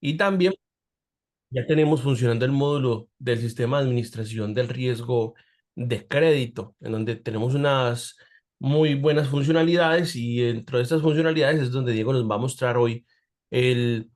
Y también ya tenemos funcionando el módulo del sistema de administración del riesgo de crédito, en donde tenemos unas muy buenas funcionalidades y dentro de estas funcionalidades es donde Diego nos va a mostrar hoy el,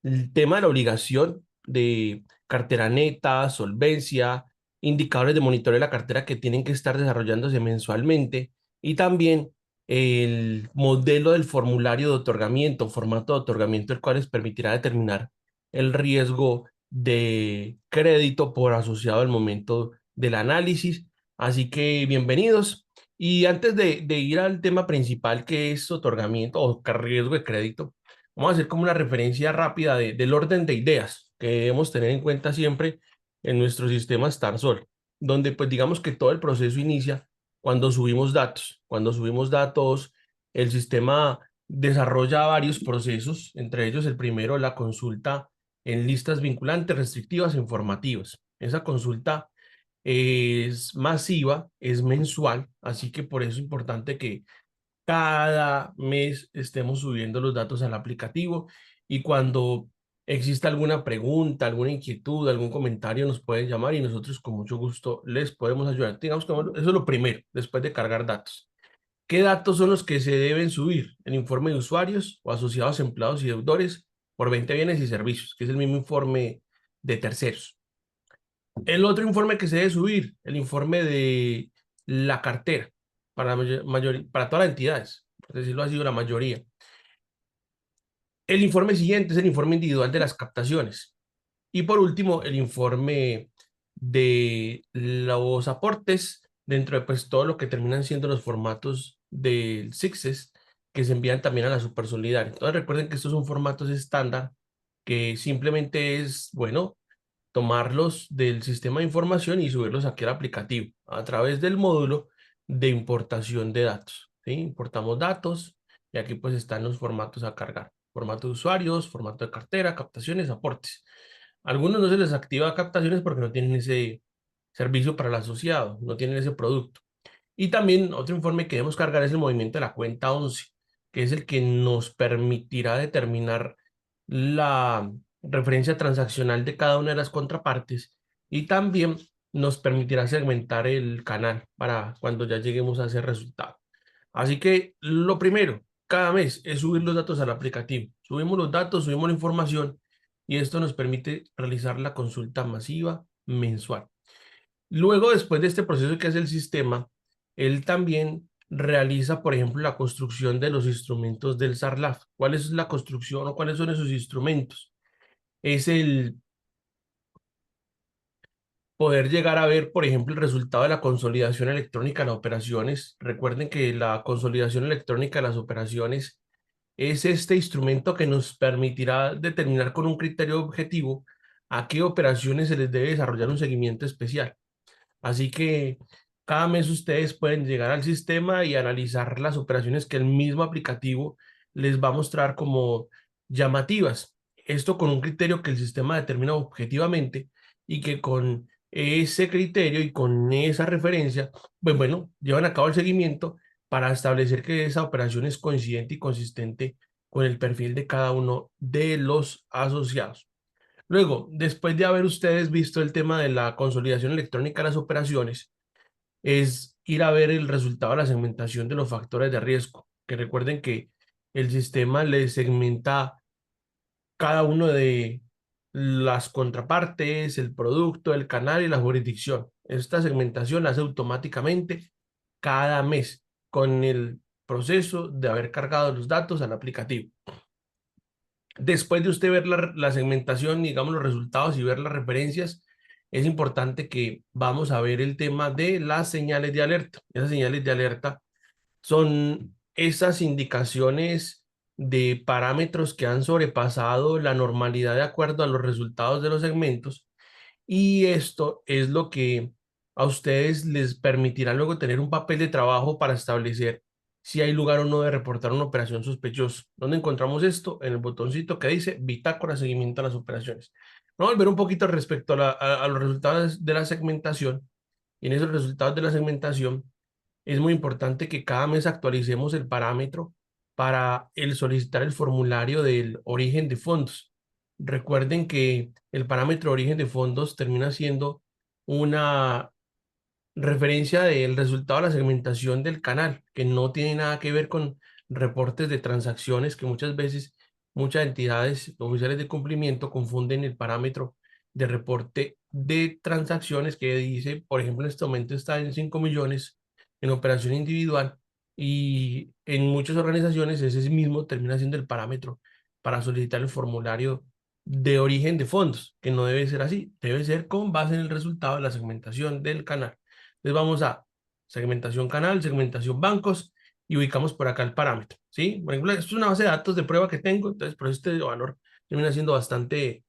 el tema de la obligación de cartera neta, solvencia, indicadores de monitoreo de la cartera que tienen que estar desarrollándose mensualmente y también el modelo del formulario de otorgamiento, formato de otorgamiento, el cual les permitirá determinar el riesgo de crédito por asociado al momento del análisis. Así que bienvenidos. Y antes de ir al tema principal que es otorgamiento o riesgo de crédito, vamos a hacer como una referencia rápida del orden de ideas que debemos tener en cuenta siempre en nuestro sistema StarSol, donde pues digamos que todo el proceso inicia cuando subimos datos. Cuando subimos datos, el sistema desarrolla varios procesos, entre ellos el primero, la consulta en listas vinculantes, restrictivas e informativas. Esa consulta es masiva, es mensual, así que por eso es importante que cada mes estemos subiendo los datos al aplicativo y cuando exista alguna pregunta, alguna inquietud, algún comentario, nos pueden llamar y nosotros con mucho gusto les podemos ayudar. Digamos que eso es lo primero, después de cargar datos. ¿Qué datos son los que se deben subir? El informe de usuarios o asociados empleados y deudores por 20 bienes y servicios, que es el mismo informe de terceros. El otro informe que se debe subir, el informe de la cartera para, para todas las entidades, por decirlo así, la mayoría. El informe siguiente es el informe individual de las captaciones. Y por último, el informe de los aportes dentro de pues, todo lo que terminan siendo los formatos del SICSES que se envían también a la Supersolidaria. Entonces recuerden que estos son formatos estándar que simplemente es, bueno, tomarlos del sistema de información y subirlos aquí al aplicativo a través del módulo de importación de datos. ¿Sí? Importamos datos y aquí pues están los formatos a cargar. Formato de usuarios, formato de cartera, captaciones, aportes. A algunos no se les activa captaciones porque no tienen ese servicio para el asociado, no tienen ese producto. Y también otro informe que debemos cargar es el movimiento de la cuenta 11, que es el que nos permitirá determinar la referencia transaccional de cada una de las contrapartes y también nos permitirá segmentar el canal para cuando ya lleguemos a ese resultado. Así que lo primero, cada mes es subir los datos al aplicativo. Subimos los datos, subimos la información y esto nos permite realizar la consulta masiva mensual. Luego, después de este proceso que hace el sistema, él también realiza, por ejemplo, la construcción de los instrumentos del SARLAF. ¿Cuál es la construcción o cuáles son esos instrumentos? Es el poder llegar a ver, por ejemplo, el resultado de la consolidación electrónica de las operaciones. Recuerden que la consolidación electrónica de las operaciones es este instrumento que nos permitirá determinar con un criterio objetivo a qué operaciones se les debe desarrollar un seguimiento especial. Así que cada mes ustedes pueden llegar al sistema y analizar las operaciones que el mismo aplicativo les va a mostrar como llamativas. Esto con un criterio que el sistema determina objetivamente y que con ese criterio y con esa referencia, pues bueno, llevan a cabo el seguimiento para establecer que esa operación es coincidente y consistente con el perfil de cada uno de los asociados. Luego, después de haber ustedes visto el tema de la consolidación electrónica de las operaciones, es ir a ver el resultado de la segmentación de los factores de riesgo, que recuerden que el sistema les segmenta cada uno de las contrapartes, el producto, el canal y la jurisdicción. Esta segmentación la hace automáticamente cada mes con el proceso de haber cargado los datos al aplicativo. Después de usted ver la segmentación, digamos los resultados y ver las referencias, es importante que vamos a ver el tema de las señales de alerta. Esas señales de alerta son esas indicaciones de parámetros que han sobrepasado la normalidad de acuerdo a los resultados de los segmentos y esto es lo que a ustedes les permitirá luego tener un papel de trabajo para establecer si hay lugar o no de reportar una operación sospechosa. ¿Dónde encontramos esto? En el botoncito que dice Bitácora Seguimiento a las Operaciones. Vamos a ver un poquito respecto a los resultados de la segmentación. Y en esos resultados de la segmentación es muy importante que cada mes actualicemos el parámetro para el solicitar el formulario del origen de fondos. Recuerden que el parámetro de origen de fondos termina siendo una referencia del resultado de la segmentación del canal, que no tiene nada que ver con reportes de transacciones, que muchas veces muchas entidades oficiales de cumplimiento confunden el parámetro de reporte de transacciones que dice, por ejemplo, en este momento está en 5 millones en operación individual y en muchas organizaciones ese mismo termina siendo el parámetro para solicitar el formulario de origen de fondos, que no debe ser así, debe ser con base en el resultado de la segmentación del canal. Entonces vamos a segmentación canal, segmentación bancos y ubicamos por acá el parámetro, ¿sí? Por ejemplo, esto es una base de datos de prueba que tengo, entonces por eso este valor termina siendo bastante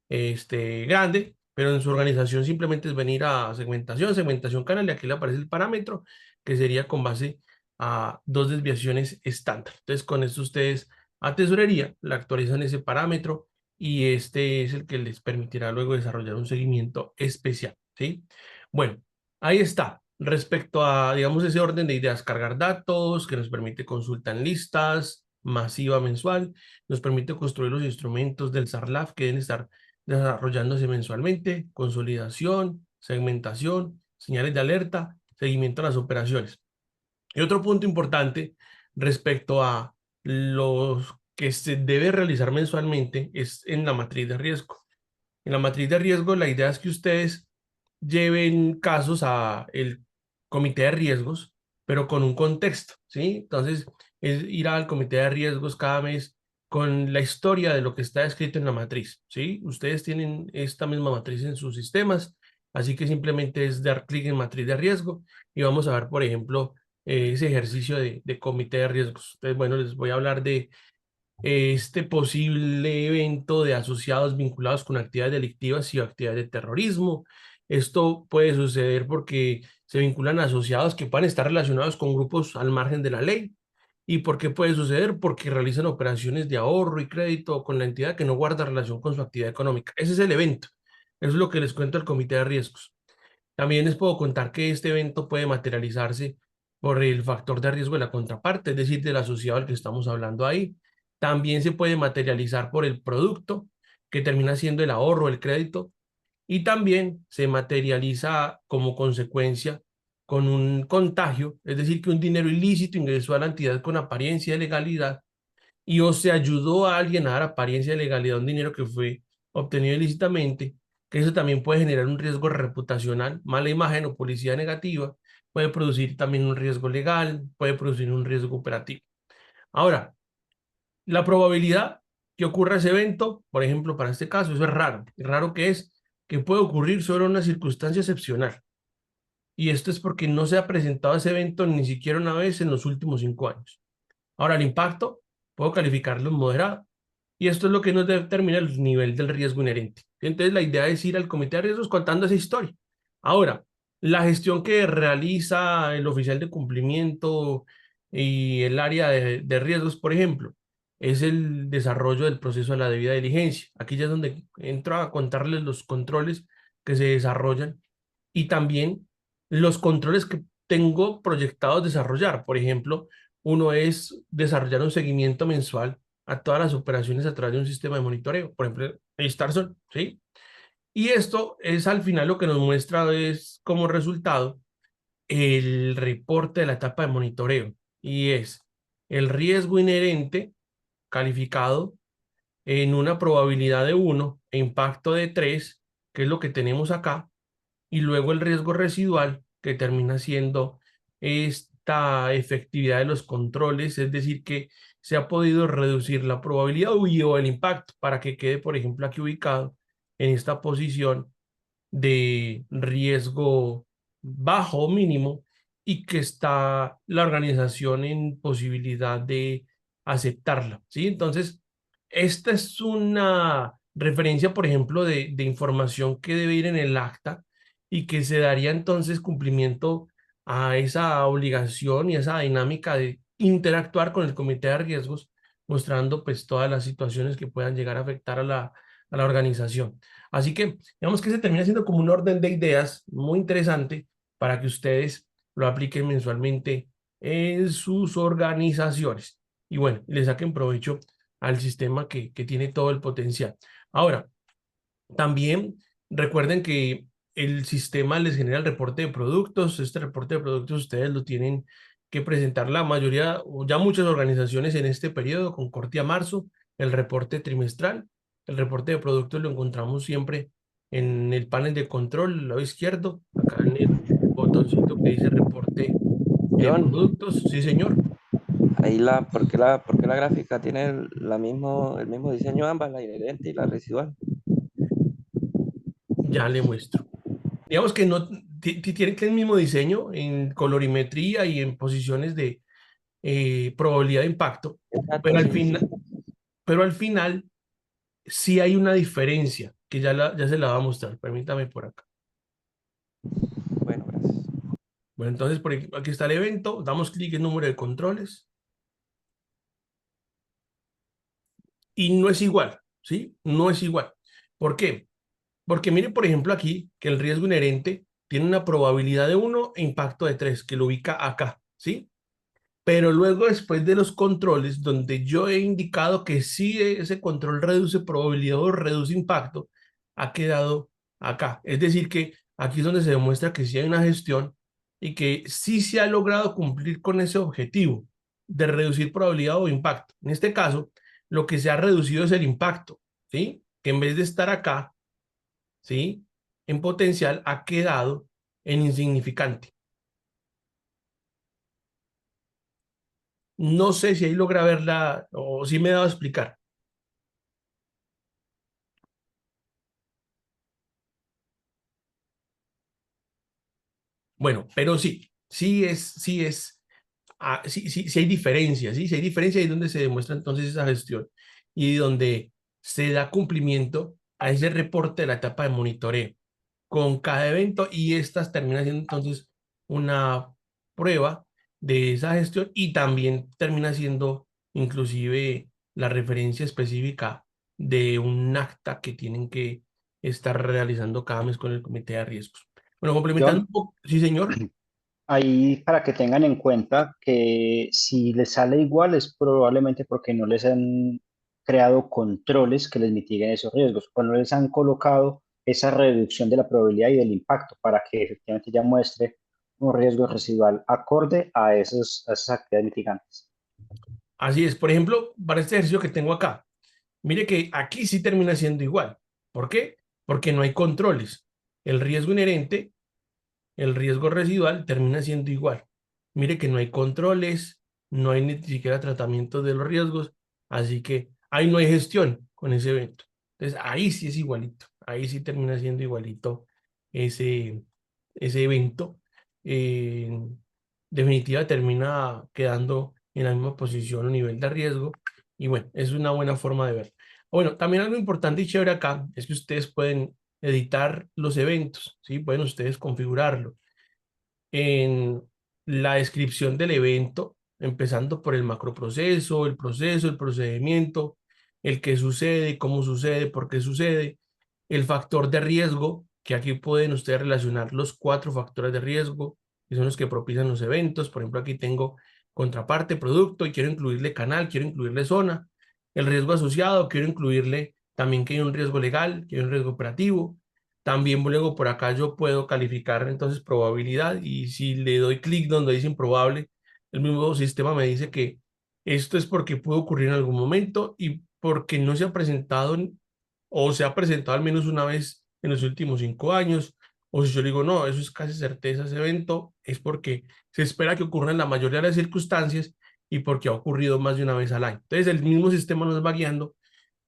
grande, pero en su organización simplemente es venir a segmentación, segmentación canal y aquí le aparece el parámetro que sería con base a dos desviaciones estándar. Entonces con esto ustedes a tesorería le actualizan ese parámetro y este es el que les permitirá luego desarrollar un seguimiento especial, ¿sí? Bueno, ahí está. Respecto a, digamos, ese orden de ideas, cargar datos, que nos permite consulta en listas, masiva mensual, nos permite construir los instrumentos del SARLAF que deben estar desarrollándose mensualmente, consolidación, segmentación, señales de alerta, seguimiento a las operaciones. Y otro punto importante respecto a los que se debe realizar mensualmente es en la matriz de riesgo. En la matriz de riesgo, la idea es que ustedes lleven casos a el comité de riesgos, pero con un contexto, ¿sí? Entonces, es ir al comité de riesgos cada mes con la historia de lo que está escrito en la matriz, ¿sí? Ustedes tienen esta misma matriz en sus sistemas, así que simplemente es dar clic en matriz de riesgo y vamos a ver, por ejemplo, ese ejercicio de comité de riesgos. Entonces, bueno, les voy a hablar de este posible evento de asociados vinculados con actividades delictivas y actividades de terrorismo. Esto puede suceder porque se vinculan a asociados que puedan estar relacionados con grupos al margen de la ley. ¿Y por qué puede suceder? Porque realizan operaciones de ahorro y crédito con la entidad que no guarda relación con su actividad económica. Ese es el evento. Eso es lo que les cuento al comité de riesgos. También les puedo contar que este evento puede materializarse por el factor de riesgo de la contraparte, es decir, del asociado al que estamos hablando ahí. También se puede materializar por el producto, que termina siendo el ahorro, el crédito, y también se materializa como consecuencia con un contagio, es decir, que un dinero ilícito ingresó a la entidad con apariencia de legalidad y o se ayudó a alguien a dar apariencia de legalidad a un dinero que fue obtenido ilícitamente, que eso también puede generar un riesgo reputacional, mala imagen o publicidad negativa, puede producir también un riesgo legal, puede producir un riesgo operativo. Ahora, la probabilidad que ocurra ese evento, por ejemplo, para este caso, eso es raro. Es raro que puede ocurrir solo en una circunstancia excepcional. Y esto es porque no se ha presentado ese evento ni siquiera una vez en los últimos 5 años. Ahora, el impacto, puedo calificarlo en moderado. Y esto es lo que nos determina el nivel del riesgo inherente. Entonces, la idea es ir al comité de riesgos contando esa historia. Ahora, la gestión que realiza el oficial de cumplimiento y el área de riesgos, por ejemplo, es el desarrollo del proceso de la debida diligencia. Aquí ya es donde entro a contarles los controles que se desarrollan y también los controles que tengo proyectados desarrollar. Por ejemplo, uno es desarrollar un seguimiento mensual a todas las operaciones a través de un sistema de monitoreo, por ejemplo, Starson, ¿sí? Y esto es al final lo que nos muestra es como resultado el reporte de la etapa de monitoreo y es el riesgo inherente calificado en una probabilidad de 1 e impacto de 3, que es lo que tenemos acá, y luego el riesgo residual, que termina siendo esta efectividad de los controles, es decir, que se ha podido reducir la probabilidad o el impacto para que quede, por ejemplo, aquí ubicado en esta posición de riesgo bajo o mínimo y que está la organización en posibilidad de aceptarla, ¿sí? Entonces, esta es una referencia, por ejemplo, de información que debe ir en el acta y que se daría entonces cumplimiento a esa obligación y esa dinámica de interactuar con el comité de riesgos, mostrando pues todas las situaciones que puedan llegar a afectar a la organización. Así que digamos que se termina siendo como un orden de ideas muy interesante para que ustedes lo apliquen mensualmente en sus organizaciones. Y bueno, le saquen provecho al sistema que tiene todo el potencial. Ahora, también recuerden que el sistema les genera el reporte de productos. Este reporte de productos ustedes lo tienen que presentar la mayoría, o ya muchas organizaciones en este periodo, con corte a marzo, el reporte trimestral. El reporte de productos lo encontramos siempre en el panel de control, al lado izquierdo, acá en el botoncito que dice reporte de John, productos. Sí, señor, ahí por qué la gráfica tiene el mismo diseño ambas, la inherente y la residual? ya le muestro. Digamos que no tienen que el mismo diseño en colorimetría y en posiciones de probabilidad de impacto, Exacto, pero sí, sí. pero al final sí hay una diferencia que ya se la va a mostrar. Permítame por acá. Bueno, gracias. Bueno, entonces aquí está el evento, damos clic en número de controles y no es igual, ¿sí? No es igual. ¿Por qué? Porque mire, por ejemplo, aquí que el riesgo inherente tiene una probabilidad de 1 e impacto de 3 que lo ubica acá, ¿sí? Pero luego después de los controles, donde yo he indicado que sí ese control reduce probabilidad o reduce impacto, ha quedado acá. Es decir, que aquí es donde se demuestra que sí hay una gestión y que sí se ha logrado cumplir con ese objetivo de reducir probabilidad o impacto. En este caso, lo que se ha reducido es el impacto, ¿sí? Que en vez de estar acá, ¿sí? En potencial ha quedado en insignificante. No sé si ahí logra verla o si me he dado a explicar. Bueno, pero sí, sí hay diferencias, ¿sí? Sí hay diferencias ahí donde se demuestra entonces esa gestión y donde se da cumplimiento a ese reporte de la etapa de monitoreo con cada evento y estas termina siendo entonces una prueba de esa gestión y también termina siendo inclusive la referencia específica de un acta que tienen que estar realizando cada mes con el comité de riesgos. Bueno, complementando John, un poco, sí, señor. ahí para que tengan en cuenta que si les sale igual es probablemente porque no les han creado controles que les mitiguen esos riesgos o no les han colocado esa reducción de la probabilidad y del impacto para que efectivamente ya muestre un riesgo residual acorde a esas actividades mitigantes. Así es. Por ejemplo, para este ejercicio que tengo acá, mire que aquí sí termina siendo igual. ¿Por qué? Porque no hay controles. El riesgo inherente, el riesgo residual termina siendo igual. Mire que no hay controles, no hay ni siquiera tratamiento de los riesgos, así que ahí no hay gestión con ese evento. Entonces ahí sí es igualito, ahí sí termina siendo igualito ese, ese evento. En definitiva termina quedando en la misma posición o nivel de riesgo y bueno, es una buena forma de ver. Bueno, también algo importante y chévere acá es que ustedes pueden editar los eventos, ¿sí? Pueden ustedes configurarlo en la descripción del evento, empezando por el macroproceso, el proceso, el procedimiento, el qué sucede, cómo sucede, por qué sucede, el factor de riesgo, que aquí pueden ustedes relacionar los 4 factores de riesgo, que son los que propician los eventos. Por ejemplo, aquí tengo contraparte, producto, y quiero incluirle canal, quiero incluirle zona. El riesgo asociado, quiero incluirle también que hay un riesgo legal, que hay un riesgo operativo. También luego por acá yo puedo calificar entonces probabilidad y si le doy clic donde dice improbable, el mismo sistema me dice que esto es porque pudo ocurrir en algún momento y porque no se ha presentado o se ha presentado al menos una vez en los últimos 5 años. O si yo le digo, no, eso es casi certeza ese evento, es porque se espera que ocurra en la mayoría de las circunstancias y porque ha ocurrido más de una vez al año. Entonces el mismo sistema nos va guiando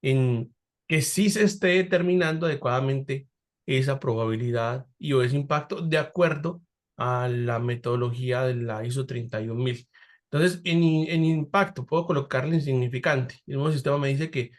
en que sí se esté determinando adecuadamente esa probabilidad y o ese impacto de acuerdo a la metodología de la ISO 31000. Entonces, en impacto puedo colocarle insignificante. El nuevo sistema me dice que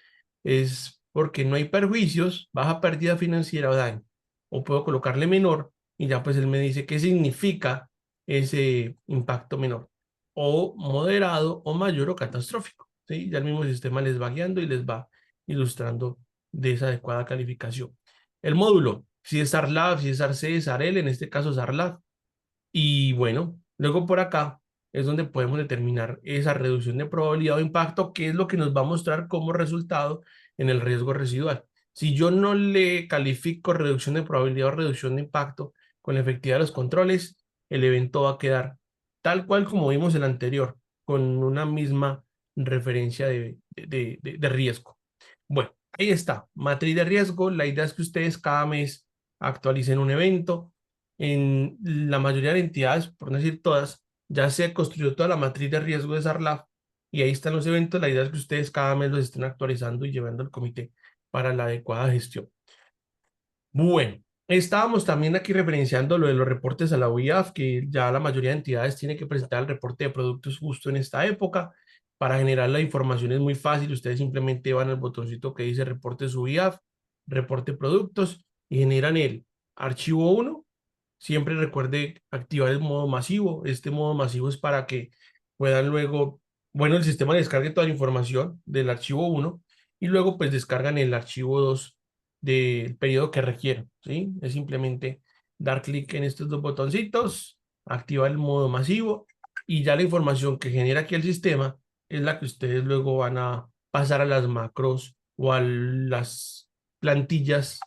es porque no hay perjuicios, baja pérdida financiera o daño. O puedo colocarle menor y ya pues él me dice qué significa ese impacto menor. O moderado o mayor o catastrófico. ¿Sí? Ya el mismo sistema les va guiando y les va ilustrando de esa adecuada calificación. El módulo, si es SARLAB, si es ARCE, SAREL, en este caso SARLAB. Y bueno, luego por acá es donde podemos determinar esa reducción de probabilidad o impacto, que es lo que nos va a mostrar como resultado en el riesgo residual. Si yo no le califico reducción de probabilidad o reducción de impacto con la efectividad de los controles, el evento va a quedar tal cual como vimos el anterior, con una misma referencia de riesgo. Bueno, ahí está, matriz de riesgo. La idea es que ustedes cada mes actualicen un evento. En la mayoría de entidades, por no decir todas, ya se construyó toda la matriz de riesgo de SARLAF y ahí están los eventos. La idea es que ustedes cada mes los estén actualizando y llevando al comité para la adecuada gestión. Bueno, estábamos también aquí referenciando lo de los reportes a la UIAF, que ya la mayoría de entidades tiene que presentar el reporte de productos justo en esta época. Para generar la información es muy fácil, ustedes simplemente van al botoncito que dice reporte UIAF, reporte productos y generan el archivo 1. Siempre recuerde activar el modo masivo. Este modo masivo es para que puedan luego, bueno, el sistema descargue toda la información del archivo 1 y luego pues descargan el archivo 2 del periodo que requieran, ¿sí? Es simplemente dar clic en estos dos botoncitos, activar el modo masivo y ya la información que genera aquí el sistema es la que ustedes luego van a pasar a las macros o a las plantillas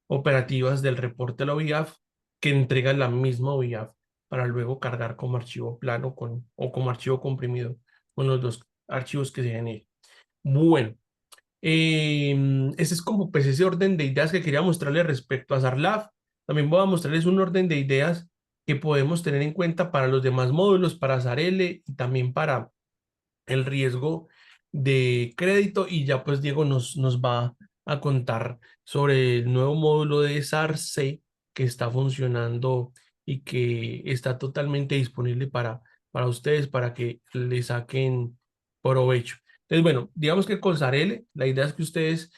operativas del reporte de la OIAF que entrega la misma OIAF para luego cargar como archivo plano o como archivo comprimido con los dos archivos que se generen. Bueno, ese es como pues ese orden de ideas que quería mostrarles respecto a SARLAF. También voy a mostrarles un orden de ideas que podemos tener en cuenta para los demás módulos, para SARL y también para el riesgo de crédito y ya pues Diego nos va a contar sobre el nuevo módulo de SAR-C que está funcionando y que está totalmente disponible para ustedes para que le saquen provecho. Entonces, bueno, digamos que con SARL la idea es que ustedes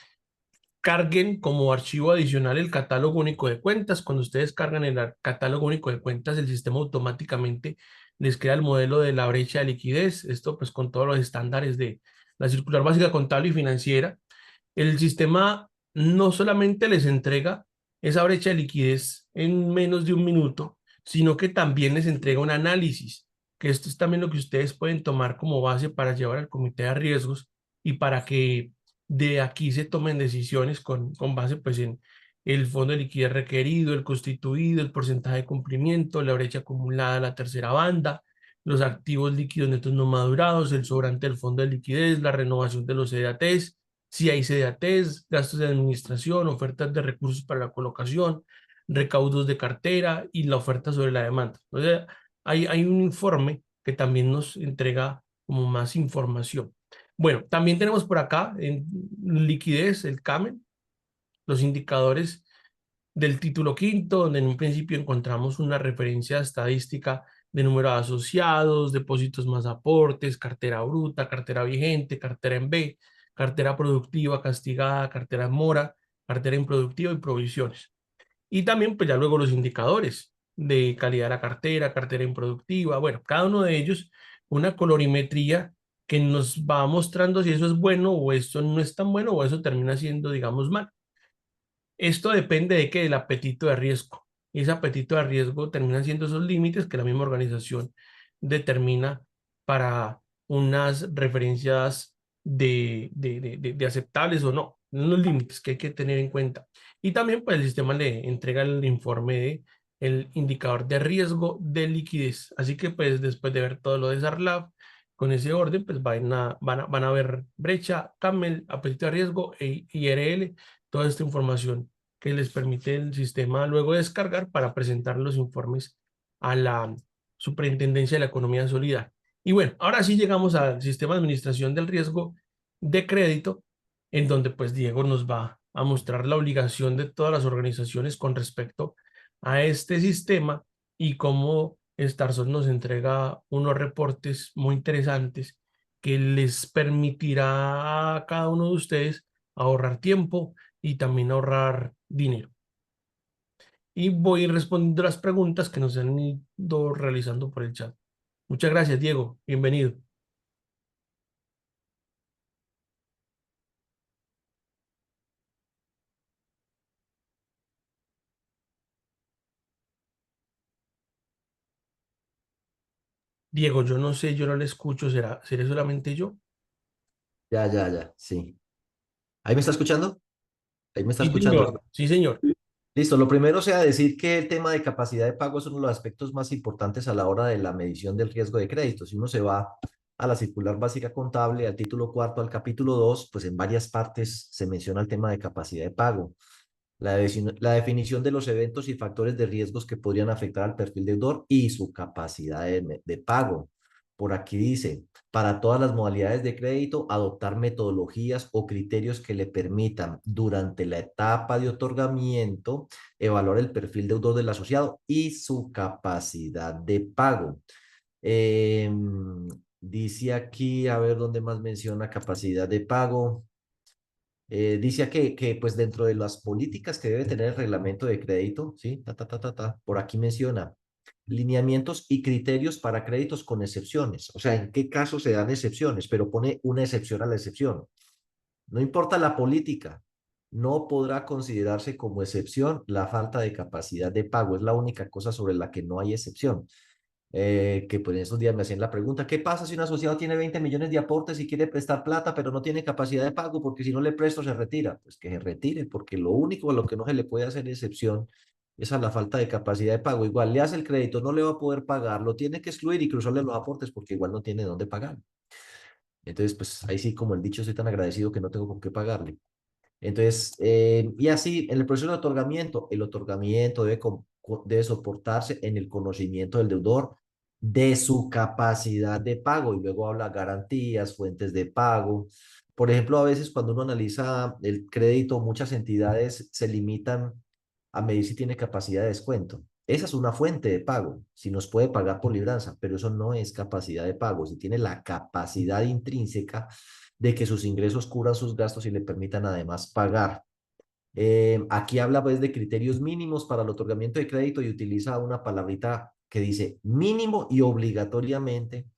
carguen como archivo adicional el catálogo único de cuentas. Cuando ustedes cargan el catálogo único de cuentas, el sistema automáticamente les crea el modelo de la brecha de liquidez. Esto pues con todos los estándares de la circular básica contable y financiera. El sistema no solamente les entrega esa brecha de liquidez en menos de un minuto, sino que también les entrega un análisis, que esto es también lo que ustedes pueden tomar como base para llevar al comité de riesgos y para que de aquí se tomen decisiones con base pues en el fondo de liquidez requerido, el constituido, el porcentaje de cumplimiento, la brecha acumulada, la tercera banda, los activos líquidos netos no madurados, el sobrante del fondo de liquidez, la renovación de los CDATs, si hay CDATs, gastos de administración, ofertas de recursos para la colocación, recaudos de cartera y la oferta sobre la demanda. O sea, hay un informe que también nos entrega como más información. Bueno, también tenemos por acá en liquidez el CAMEL, los indicadores del título quinto, donde en un principio encontramos una referencia estadística de número de asociados, depósitos más aportes, cartera bruta, cartera vigente, cartera en B, cartera productiva castigada, cartera en mora, cartera improductiva y provisiones. Y también pues ya luego los indicadores de calidad de la cartera, cartera improductiva, bueno, cada uno de ellos una colorimetría que nos va mostrando si eso es bueno o esto no es tan bueno o eso termina siendo, digamos, mal. Esto depende de que del apetito de riesgo. Y ese apetito de riesgo terminan siendo esos límites que la misma organización determina para unas referencias de aceptables o no, unos límites que hay que tener en cuenta. Y también pues el sistema le entrega el informe de el indicador de riesgo de liquidez. Así que pues después de ver todo lo de SARLAB, con ese orden pues van a ver brecha, CAMEL, apetito de riesgo e IRL, toda esta información que les permite el sistema luego descargar para presentar los informes a la Superintendencia de la Economía Solidaria. Y bueno, ahora sí llegamos al sistema de administración del riesgo de crédito, en donde pues Diego nos va a mostrar la obligación de todas las organizaciones con respecto a este sistema y cómo Starson nos entrega unos reportes muy interesantes que les permitirá a cada uno de ustedes ahorrar tiempo y también ahorrar dinero. Y voy respondiendo las preguntas que nos han ido realizando por el chat. Muchas gracias, Diego. Bienvenido. Diego, yo no sé, yo no le escucho. ¿Seré solamente yo? Ya, sí. ¿Ahí me está escuchando? Ahí me está Sí, escuchando. señor. Sí, señor. Listo, lo primero sea decir que el tema de capacidad de pago es uno de los aspectos más importantes a la hora de la medición del riesgo de crédito. Si uno se va a la circular básica contable, al título cuarto, al capítulo 2, pues en varias partes se menciona el tema de capacidad de pago. La definición de los eventos y factores de riesgos que podrían afectar al perfil deudor y su capacidad de pago. Por aquí dice, para todas las modalidades de crédito, adoptar metodologías o criterios que le permitan durante la etapa de otorgamiento evaluar el perfil deudor del asociado y su capacidad de pago. Dice aquí, a ver dónde más menciona capacidad de pago. Dice pues dentro de las políticas que debe tener el reglamento de crédito, ¿sí? Por aquí menciona lineamientos y criterios para créditos con excepciones. O sea, ¿en qué casos se dan excepciones? Pero pone una excepción a la excepción. No importa la política, no podrá considerarse como excepción la falta de capacidad de pago. Es la única cosa sobre la que no hay excepción. Que pues en esos días me hacían la pregunta, ¿qué pasa si un asociado tiene 20 millones de aportes y quiere prestar plata, pero no tiene capacidad de pago? Porque si no le presto, se retira. Pues que se retire, porque lo único a lo que no se le puede hacer excepción es a la falta de capacidad de pago. Igual le hace el crédito, no le va a poder pagar, lo tiene que excluir y cruzarle los aportes porque igual no tiene dónde pagar. Entonces, pues ahí sí, como el dicho, soy tan agradecido que no tengo con qué pagarle. Entonces, y así, en el proceso de otorgamiento, el otorgamiento debe soportarse en el conocimiento del deudor de su capacidad de pago y luego habla garantías, fuentes de pago. Por ejemplo, a veces cuando uno analiza el crédito, muchas entidades se limitan a medir si tiene capacidad de descuento. Esa es una fuente de pago, si nos puede pagar por libranza, pero eso no es capacidad de pago. Si tiene la capacidad intrínseca de que sus ingresos cubran sus gastos y le permitan además pagar. Aquí habla pues de criterios mínimos para el otorgamiento de crédito y utiliza una palabrita que dice mínimo y obligatoriamente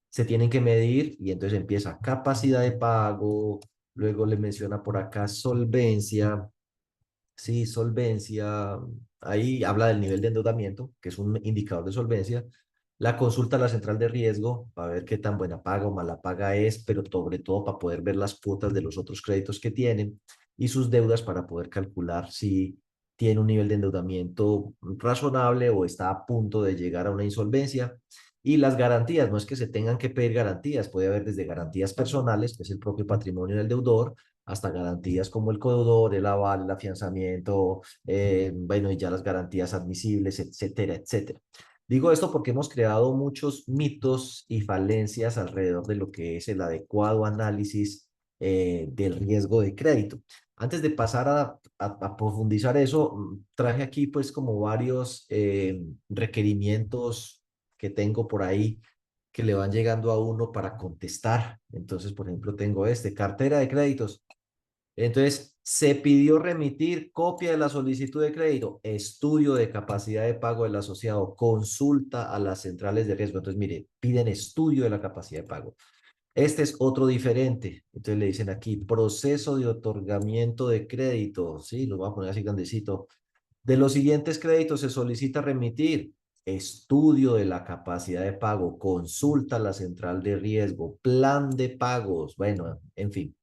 se tienen que medir y entonces empieza capacidad de pago, luego le menciona por acá solvencia, sí, solvencia, ahí habla del nivel de endeudamiento, que es un indicador de solvencia. La consulta a la central de riesgo para ver qué tan buena paga o mala paga es, pero sobre todo para poder ver las cuotas de los otros créditos que tienen y sus deudas para poder calcular si tiene un nivel de endeudamiento razonable o está a punto de llegar a una insolvencia. Y las garantías, no es que se tengan que pedir garantías, puede haber desde garantías personales, que es el propio patrimonio del deudor, hasta garantías como el codeudor, el aval, el afianzamiento, bueno, y ya las garantías admisibles, etcétera, etcétera. Digo esto porque hemos creado muchos mitos y falencias alrededor de lo que es el adecuado análisis del riesgo de crédito. Antes de pasar a profundizar eso, traje aquí pues como varios requerimientos que tengo por ahí que le van llegando a uno para contestar. Entonces, por ejemplo, tengo cartera de créditos. Entonces, se pidió remitir copia de la solicitud de crédito, estudio de capacidad de pago del asociado, consulta a las centrales de riesgo. Entonces, mire, piden estudio de la capacidad de pago. Este es otro diferente. Entonces le dicen aquí, proceso de otorgamiento de crédito. Sí, lo voy a poner así grandecito. De los siguientes créditos se solicita remitir estudio de la capacidad de pago, consulta a la central de riesgo, plan de pagos. Bueno, en fin.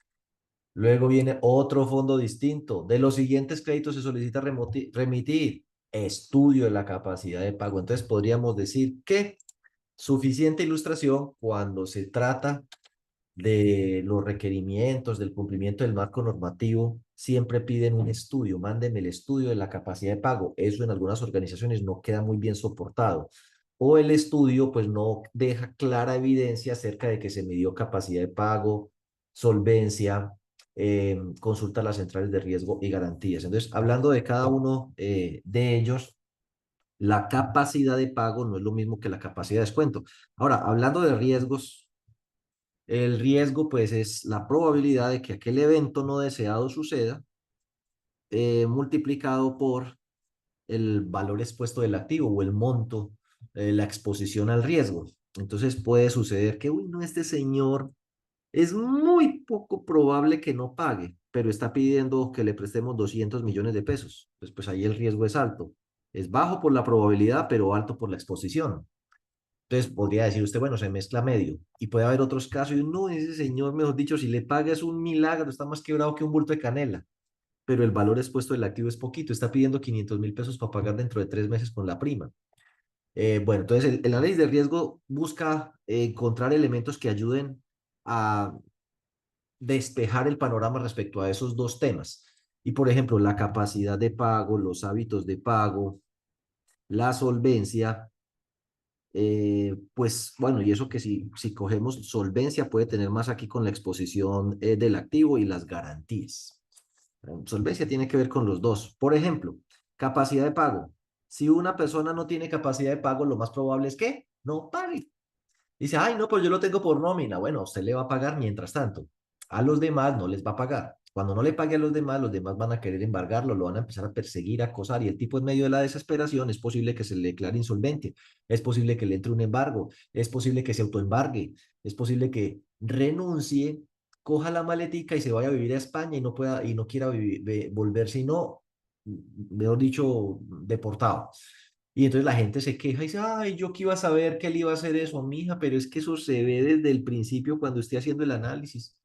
Luego viene otro fondo distinto. De los siguientes créditos se solicita remitir estudio de la capacidad de pago. Entonces podríamos decir que suficiente ilustración cuando se trata de los requerimientos, del cumplimiento del marco normativo, siempre piden un estudio. Mándenme el estudio de la capacidad de pago. Eso en algunas organizaciones no queda muy bien soportado. O el estudio pues no deja clara evidencia acerca de que se midió capacidad de pago, solvencia, consulta a las centrales de riesgo y garantías. Entonces, hablando de cada uno de ellos, la capacidad de pago no es lo mismo que la capacidad de descuento. Ahora, hablando de riesgos, el riesgo pues es la probabilidad de que aquel evento no deseado suceda multiplicado por el valor expuesto del activo o el monto, la exposición al riesgo. Entonces puede suceder que, uy, no, este señor es muy poco probable que no pague, pero está pidiendo que le prestemos 200 millones de pesos. Pues ahí el riesgo es alto. Es bajo por la probabilidad, pero alto por la exposición. Entonces podría decir usted, bueno, se mezcla medio. Y puede haber otros casos y no, ese señor, mejor dicho, si le paga es un milagro, está más quebrado que un bulto de canela. pero el valor expuesto del activo es poquito, está pidiendo 500.000 pesos para pagar dentro de 3 meses con la prima. Bueno, entonces el análisis de riesgo busca encontrar elementos que ayuden a despejar el panorama respecto a esos dos temas. Y por ejemplo, la capacidad de pago, los hábitos de pago, la solvencia, pues bueno, y eso que si cogemos solvencia puede tener más aquí con la exposición del activo y las garantías. Solvencia tiene que ver con los dos. Por ejemplo, capacidad de pago. Si una persona no tiene capacidad de pago, lo más probable es que no pague. Dice, ay, no, pues yo lo tengo por nómina. Bueno, usted le va a pagar mientras tanto. A los demás no les va a pagar. Cuando no le pague a los demás van a querer embargarlo, lo van a empezar a perseguir, a acosar, y el tipo en medio de la desesperación es posible que se le declare insolvente, es posible que le entre un embargo, es posible que se autoembargue, es posible que renuncie, coja la maletica y se vaya a vivir a España y no pueda y no quiera volver, sino, mejor dicho, deportado. Y entonces la gente se queja y dice, ay, yo que iba a saber que él iba a hacer eso, mija, pero es que eso se ve desde el principio cuando esté haciendo el análisis.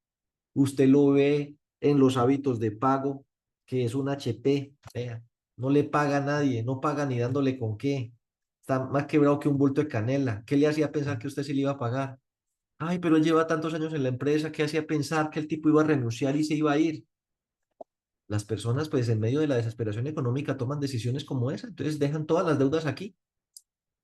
Usted lo ve en los hábitos de pago, que es un HP, vea, no le paga a nadie, no paga ni dándole con qué. Está más quebrado que un bulto de canela. ¿Qué le hacía pensar que usted sí le iba a pagar? Ay, pero él lleva tantos años en la empresa, ¿qué hacía pensar que el tipo iba a renunciar y se iba a ir? Las personas, pues, en medio de la desesperación económica toman decisiones como esa, entonces dejan todas las deudas aquí.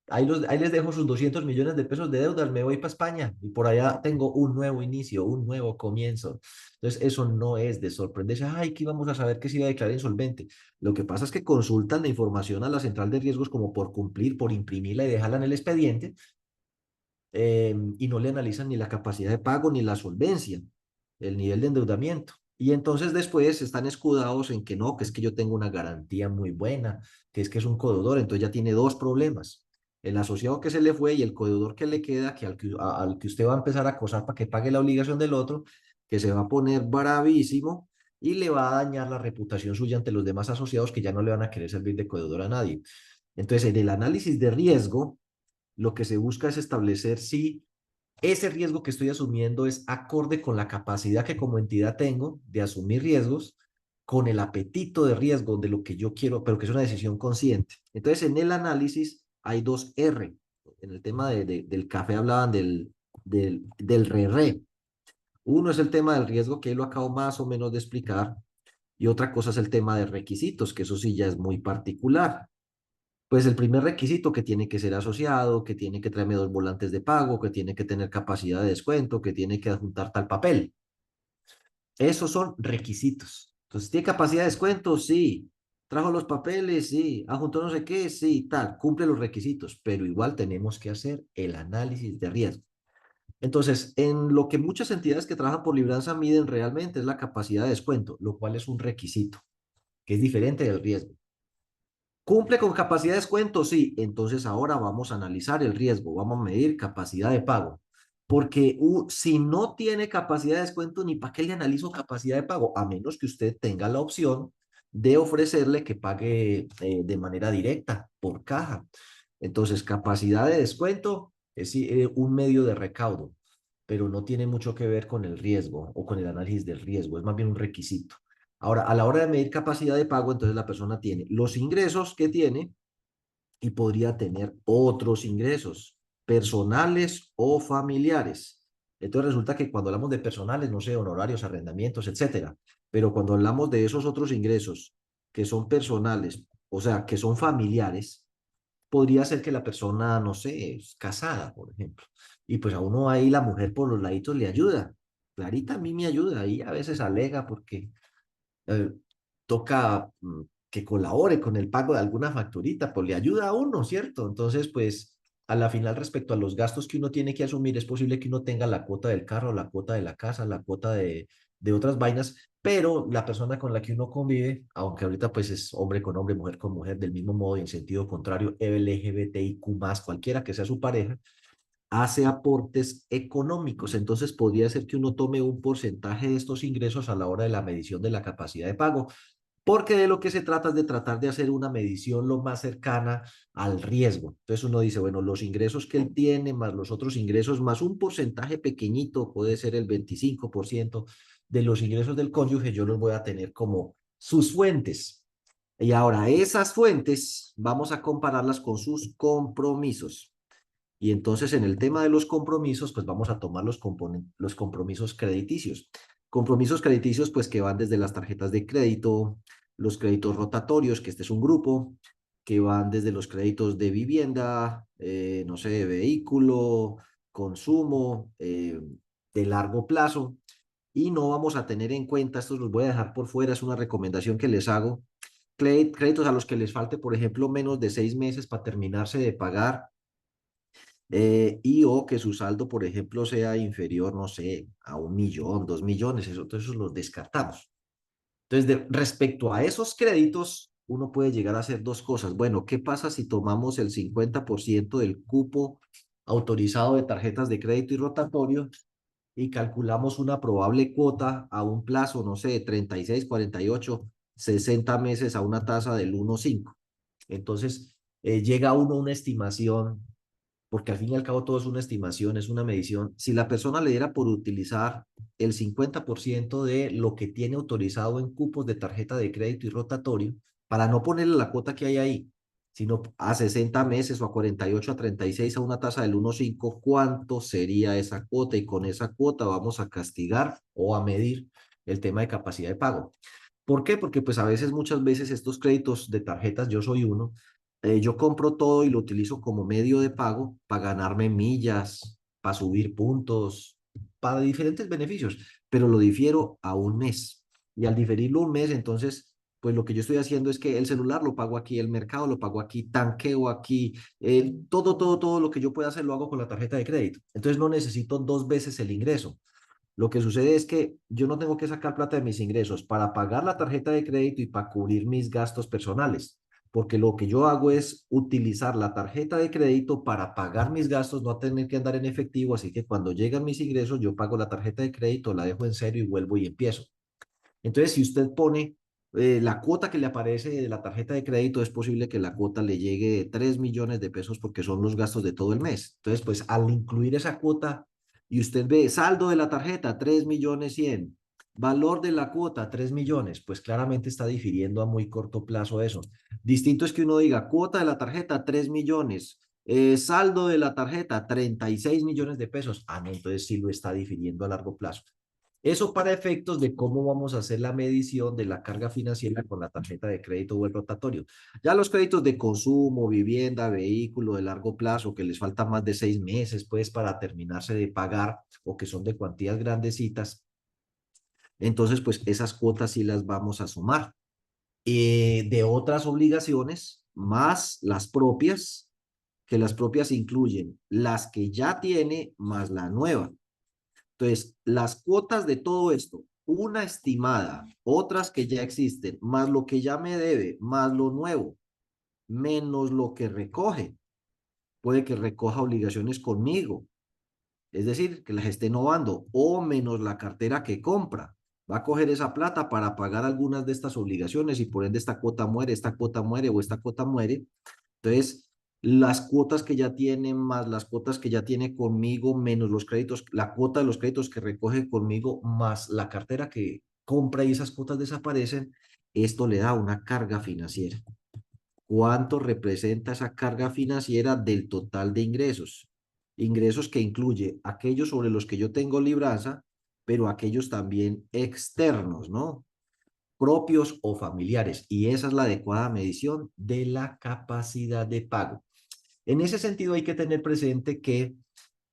Ahí les dejo sus 200 millones de pesos de deudas, me voy para España y por allá tengo un nuevo inicio, un nuevo comienzo. Entonces, eso no es de sorprenderse, ay, que íbamos a saber que se iba a declarar insolvente. Lo que pasa es que consultan la información a la central de riesgos como por cumplir, por imprimirla y dejarla en el expediente, y no le analizan ni la capacidad de pago ni la solvencia, el nivel de endeudamiento. Y entonces después están escudados en que no, que es que yo tengo una garantía muy buena, que es un codeudor, entonces ya tiene dos problemas. El asociado que se le fue y el codeudor que le queda, al que usted va a empezar a acosar para que pague la obligación del otro, que se va a poner bravísimo y le va a dañar la reputación suya ante los demás asociados que ya no le van a querer servir de codeudor a nadie. Entonces, en el análisis de riesgo, lo que se busca es establecer si ese riesgo que estoy asumiendo es acorde con la capacidad que como entidad tengo de asumir riesgos, con el apetito de riesgo de lo que yo quiero, pero que es una decisión consciente. Entonces, en el análisis hay dos R. En el tema del café hablaban del re-re. Uno es el tema del riesgo, que ahí lo acabo más o menos de explicar, y otra cosa es el tema de requisitos, que eso sí ya es muy particular. Pues el primer requisito, que tiene que ser asociado, que tiene que traerme 2 volantes de pago, que tiene que tener capacidad de descuento, que tiene que adjuntar tal papel. Esos son requisitos. Entonces, ¿tiene capacidad de descuento? Sí. ¿Trajo los papeles? Sí. ¿Adjuntó no sé qué? Sí, tal. Cumple los requisitos, pero igual tenemos que hacer el análisis de riesgo. Entonces, en lo que muchas entidades que trabajan por libranza miden realmente es la capacidad de descuento, lo cual es un requisito, que es diferente del riesgo. ¿Cumple con capacidad de descuento? Sí. Entonces ahora vamos a analizar el riesgo, vamos a medir capacidad de pago. Porque si no tiene capacidad de descuento, ni para qué le analizo capacidad de pago, a menos que usted tenga la opción de ofrecerle que pague de manera directa, por caja. Entonces, capacidad de descuento es un medio de recaudo, pero no tiene mucho que ver con el riesgo o con el análisis del riesgo, es más bien un requisito. Ahora, a la hora de medir capacidad de pago, entonces la persona tiene los ingresos que tiene y podría tener otros ingresos personales o familiares. Entonces resulta que cuando hablamos de personales, no sé, honorarios, arrendamientos, etcétera, pero cuando hablamos de esos otros ingresos que son personales, o sea, que son familiares, podría ser que la persona, no sé, es casada, por ejemplo, y pues a uno ahí la mujer por los laditos le ayuda. Clarita a mí me ayuda y a veces alega porque eh, toca que colabore con el pago de alguna facturita, pues le ayuda a uno, ¿cierto? Entonces, pues a la final respecto a los gastos que uno tiene que asumir, es posible que uno tenga la cuota del carro, la cuota de la casa, la cuota de otras vainas, pero la persona con la que uno convive, aunque ahorita pues es hombre con hombre, mujer con mujer, del mismo modo y en sentido contrario, LGBTIQ más, cualquiera que sea su pareja, hace aportes económicos. Entonces podría ser que uno tome un porcentaje de estos ingresos a la hora de la medición de la capacidad de pago, porque de lo que se trata es de tratar de hacer una medición lo más cercana al riesgo. Entonces uno dice, bueno, los ingresos que él tiene, más los otros ingresos, más un porcentaje pequeñito, puede ser el 25% de los ingresos del cónyuge, yo los voy a tener como sus fuentes. Y ahora esas fuentes vamos a compararlas con sus compromisos. Y entonces en el tema de los compromisos, pues vamos a tomar los compromisos crediticios. Compromisos crediticios, pues que van desde las tarjetas de crédito, los créditos rotatorios, que este es un grupo, que van desde los créditos de vivienda, no sé, vehículo, consumo, de largo plazo. Y no vamos a tener en cuenta, estos los voy a dejar por fuera, es una recomendación que les hago, créditos a los que les falte, por ejemplo, menos de 6 meses para terminarse de pagar, y o que su saldo, por ejemplo, sea inferior, no sé, a 1 millón, 2 millones, eso, entonces esos los descartamos. Entonces, respecto a esos créditos, uno puede llegar a hacer dos cosas. Bueno, ¿qué pasa si tomamos el 50% del cupo autorizado de tarjetas de crédito y rotatorio y calculamos una probable cuota a un plazo, no sé, 36, 48, 60 meses a una tasa del 1,5? Entonces, llega uno a una estimación, porque al fin y al cabo todo es una estimación, es una medición. Si la persona le diera por utilizar el 50% de lo que tiene autorizado en cupos de tarjeta de crédito y rotatorio, para no ponerle la cuota que hay ahí, sino a 60 meses o a 48, a 36 a una tasa del 1,5, ¿cuánto sería esa cuota? Y con esa cuota vamos a castigar o a medir el tema de capacidad de pago. ¿Por qué? Porque pues a veces, muchas veces estos créditos de tarjetas, yo soy uno, yo compro todo y lo utilizo como medio de pago para ganarme millas, para subir puntos, para diferentes beneficios, pero lo difiero a un mes. Y al diferirlo un mes, entonces, pues lo que yo estoy haciendo es que el celular lo pago aquí, el mercado lo pago aquí, tanqueo aquí, todo lo que yo pueda hacer lo hago con la tarjeta de crédito. Entonces no necesito 2 veces el ingreso. Lo que sucede es que yo no tengo que sacar plata de mis ingresos para pagar la tarjeta de crédito y para cubrir mis gastos personales, porque lo que yo hago es utilizar la tarjeta de crédito para pagar mis gastos, no tener que andar en efectivo, así que cuando llegan mis ingresos yo pago la tarjeta de crédito, la dejo en cero y vuelvo y empiezo. Entonces, si usted pone la cuota que le aparece de la tarjeta de crédito, es posible que la cuota le llegue de 3 millones de pesos porque son los gastos de todo el mes. Entonces, pues al incluir esa cuota y usted ve saldo de la tarjeta 3.100.000, valor de la cuota 3 millones, pues claramente está difiriendo a muy corto plazo eso. Distinto es que uno diga cuota de la tarjeta 3 millones, saldo de la tarjeta 36 millones de pesos. Ah, no, entonces sí lo está difiriendo a largo plazo. Eso para efectos de cómo vamos a hacer la medición de la carga financiera con la tarjeta de crédito o el rotatorio. Ya los créditos de consumo, vivienda, vehículo de largo plazo, que les falta más de 6 meses, pues, para terminarse de pagar o que son de cuantías grandecitas, entonces, pues, esas cuotas sí las vamos a sumar. De otras obligaciones, más las propias, que las propias incluyen las que ya tiene más la nueva. Entonces, las cuotas de todo esto, una estimada, otras que ya existen, más lo que ya me debe, más lo nuevo, menos lo que recoge. Puede que recoja obligaciones conmigo, es decir, que las esté novando, o menos la cartera que compra. Va a coger esa plata para pagar algunas de estas obligaciones y por ende esta cuota muere o esta cuota muere. Entonces, las cuotas que ya tiene más las cuotas que ya tiene conmigo, menos los créditos, la cuota de los créditos que recoge conmigo, más la cartera que compra y esas cuotas desaparecen, esto le da una carga financiera. ¿Cuánto representa esa carga financiera del total de ingresos? Ingresos que incluye aquellos sobre los que yo tengo libranza, pero aquellos también externos, ¿no? Propios o familiares. Y esa es la adecuada medición de la capacidad de pago. En ese sentido, hay que tener presente que,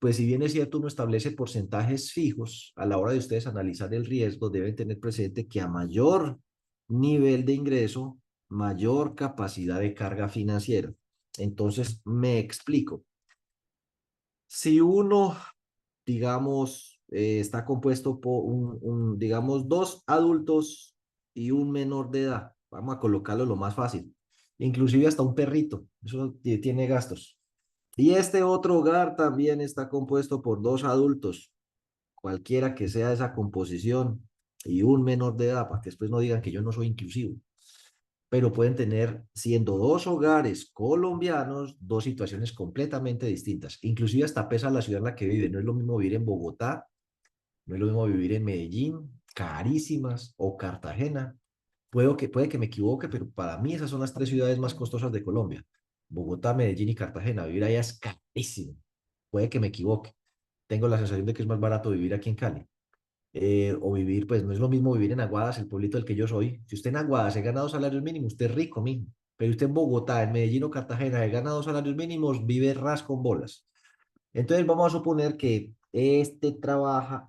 pues si bien es cierto, uno establece porcentajes fijos, a la hora de ustedes analizar el riesgo, deben tener presente que a mayor nivel de ingreso, mayor capacidad de carga financiera. Entonces, me explico. Si uno, digamos, está compuesto por digamos, dos adultos y un menor de edad, vamos a colocarlo lo más fácil, inclusive hasta un perrito, eso tiene gastos. Y este otro hogar también está compuesto por dos adultos, cualquiera que sea esa composición, y un menor de edad, para que después no digan que yo no soy inclusivo. Pero pueden tener, siendo dos hogares colombianos, dos situaciones completamente distintas. Inclusive hasta pesa la ciudad en la que viven. No es lo mismo vivir en Bogotá, no es lo mismo vivir en Medellín, carísimas, o Cartagena, puede que me equivoque, pero para mí esas son las tres ciudades más costosas de Colombia. Bogotá, Medellín y Cartagena. Vivir allá es carísimo. Puede que me equivoque. Tengo la sensación de que es más barato vivir aquí en Cali. O vivir, pues no es lo mismo vivir en Aguadas, el pueblito del que yo soy. Si usted en Aguadas se gana 2 salarios mínimos, usted es rico, mijo. Pero usted en Bogotá, en Medellín o Cartagena se gana 2 salarios mínimos, vive ras con bolas. Entonces vamos a suponer que este trabaja,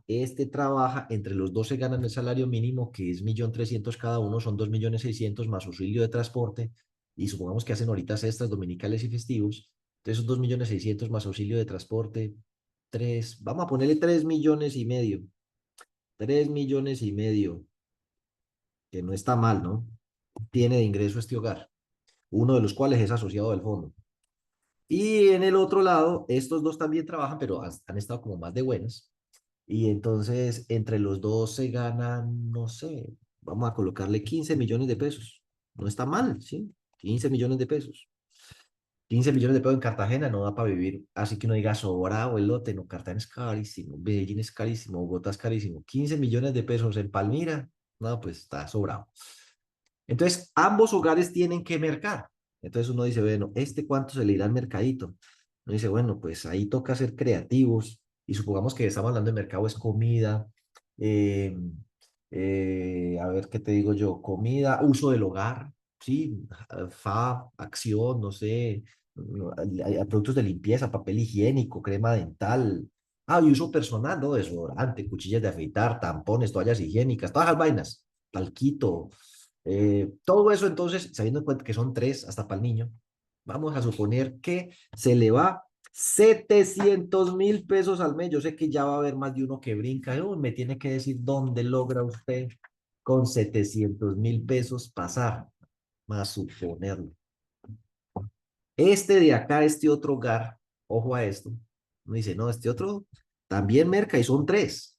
entre los dos se ganan el salario mínimo, que es 1.300.000 cada uno, son 2.600.000 más auxilio de transporte, y supongamos que hacen horitas extras dominicales y festivos, entonces son 2.600.000 más auxilio de transporte, vamos a ponerle 3.500.000, 3.500.000, que no está mal, ¿no? Tiene de ingreso este hogar, uno de los cuales es asociado del fondo. Y en el otro lado, estos dos también trabajan, pero han estado como más de buenas. Y entonces, entre los dos se ganan, no sé, vamos a colocarle 15 millones de pesos. No está mal, ¿sí? 15 millones de pesos. 15 millones de pesos en Cartagena no da para vivir, así que uno diga sobrado el lote, no, Cartagena es carísimo, Medellín es carísimo, Bogotá es carísimo. 15 millones de pesos en Palmira, no, pues está sobrado. Entonces, ambos hogares tienen que mercar. Entonces uno dice, bueno, ¿este cuánto se le irá al mercadito? Uno dice, bueno, pues ahí toca ser creativos y supongamos que estamos hablando de mercado es comida, eh, a ver qué te digo yo, comida, uso del hogar, sí, acción, no sé, hay productos de limpieza, papel higiénico, crema dental, y uso personal, ¿no? Desodorante, cuchillas de afeitar, tampones, toallas higiénicas, todas las vainas, talquito, todo eso entonces, sabiendo en cuenta que son tres hasta para el niño, vamos a suponer que se le va 700.000 pesos al mes. Yo sé que ya va a haber más de uno que brinca. Uy, me tiene que decir dónde logra usted con 700.000 pesos pasar, más suponerlo. Este de acá, este otro hogar, ojo a esto, uno dice, no, este otro también merca y son tres,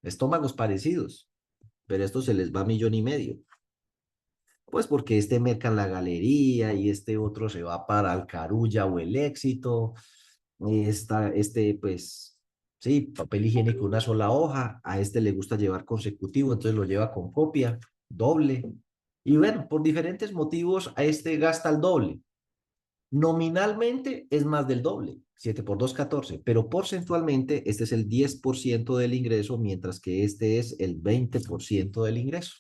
estómagos parecidos, pero esto se les va 1.500.000. Pues porque este merca en la galería y este otro se va para el Carulla o el Éxito. Pues, sí, papel higiénico, una sola hoja. A este le gusta llevar consecutivo, entonces lo lleva con copia, doble. Y bueno, por diferentes motivos, a este gasta el doble. Nominalmente es más del doble, 7 por 2, 14, pero porcentualmente este es el 10% del ingreso, mientras que este es el 20% del ingreso.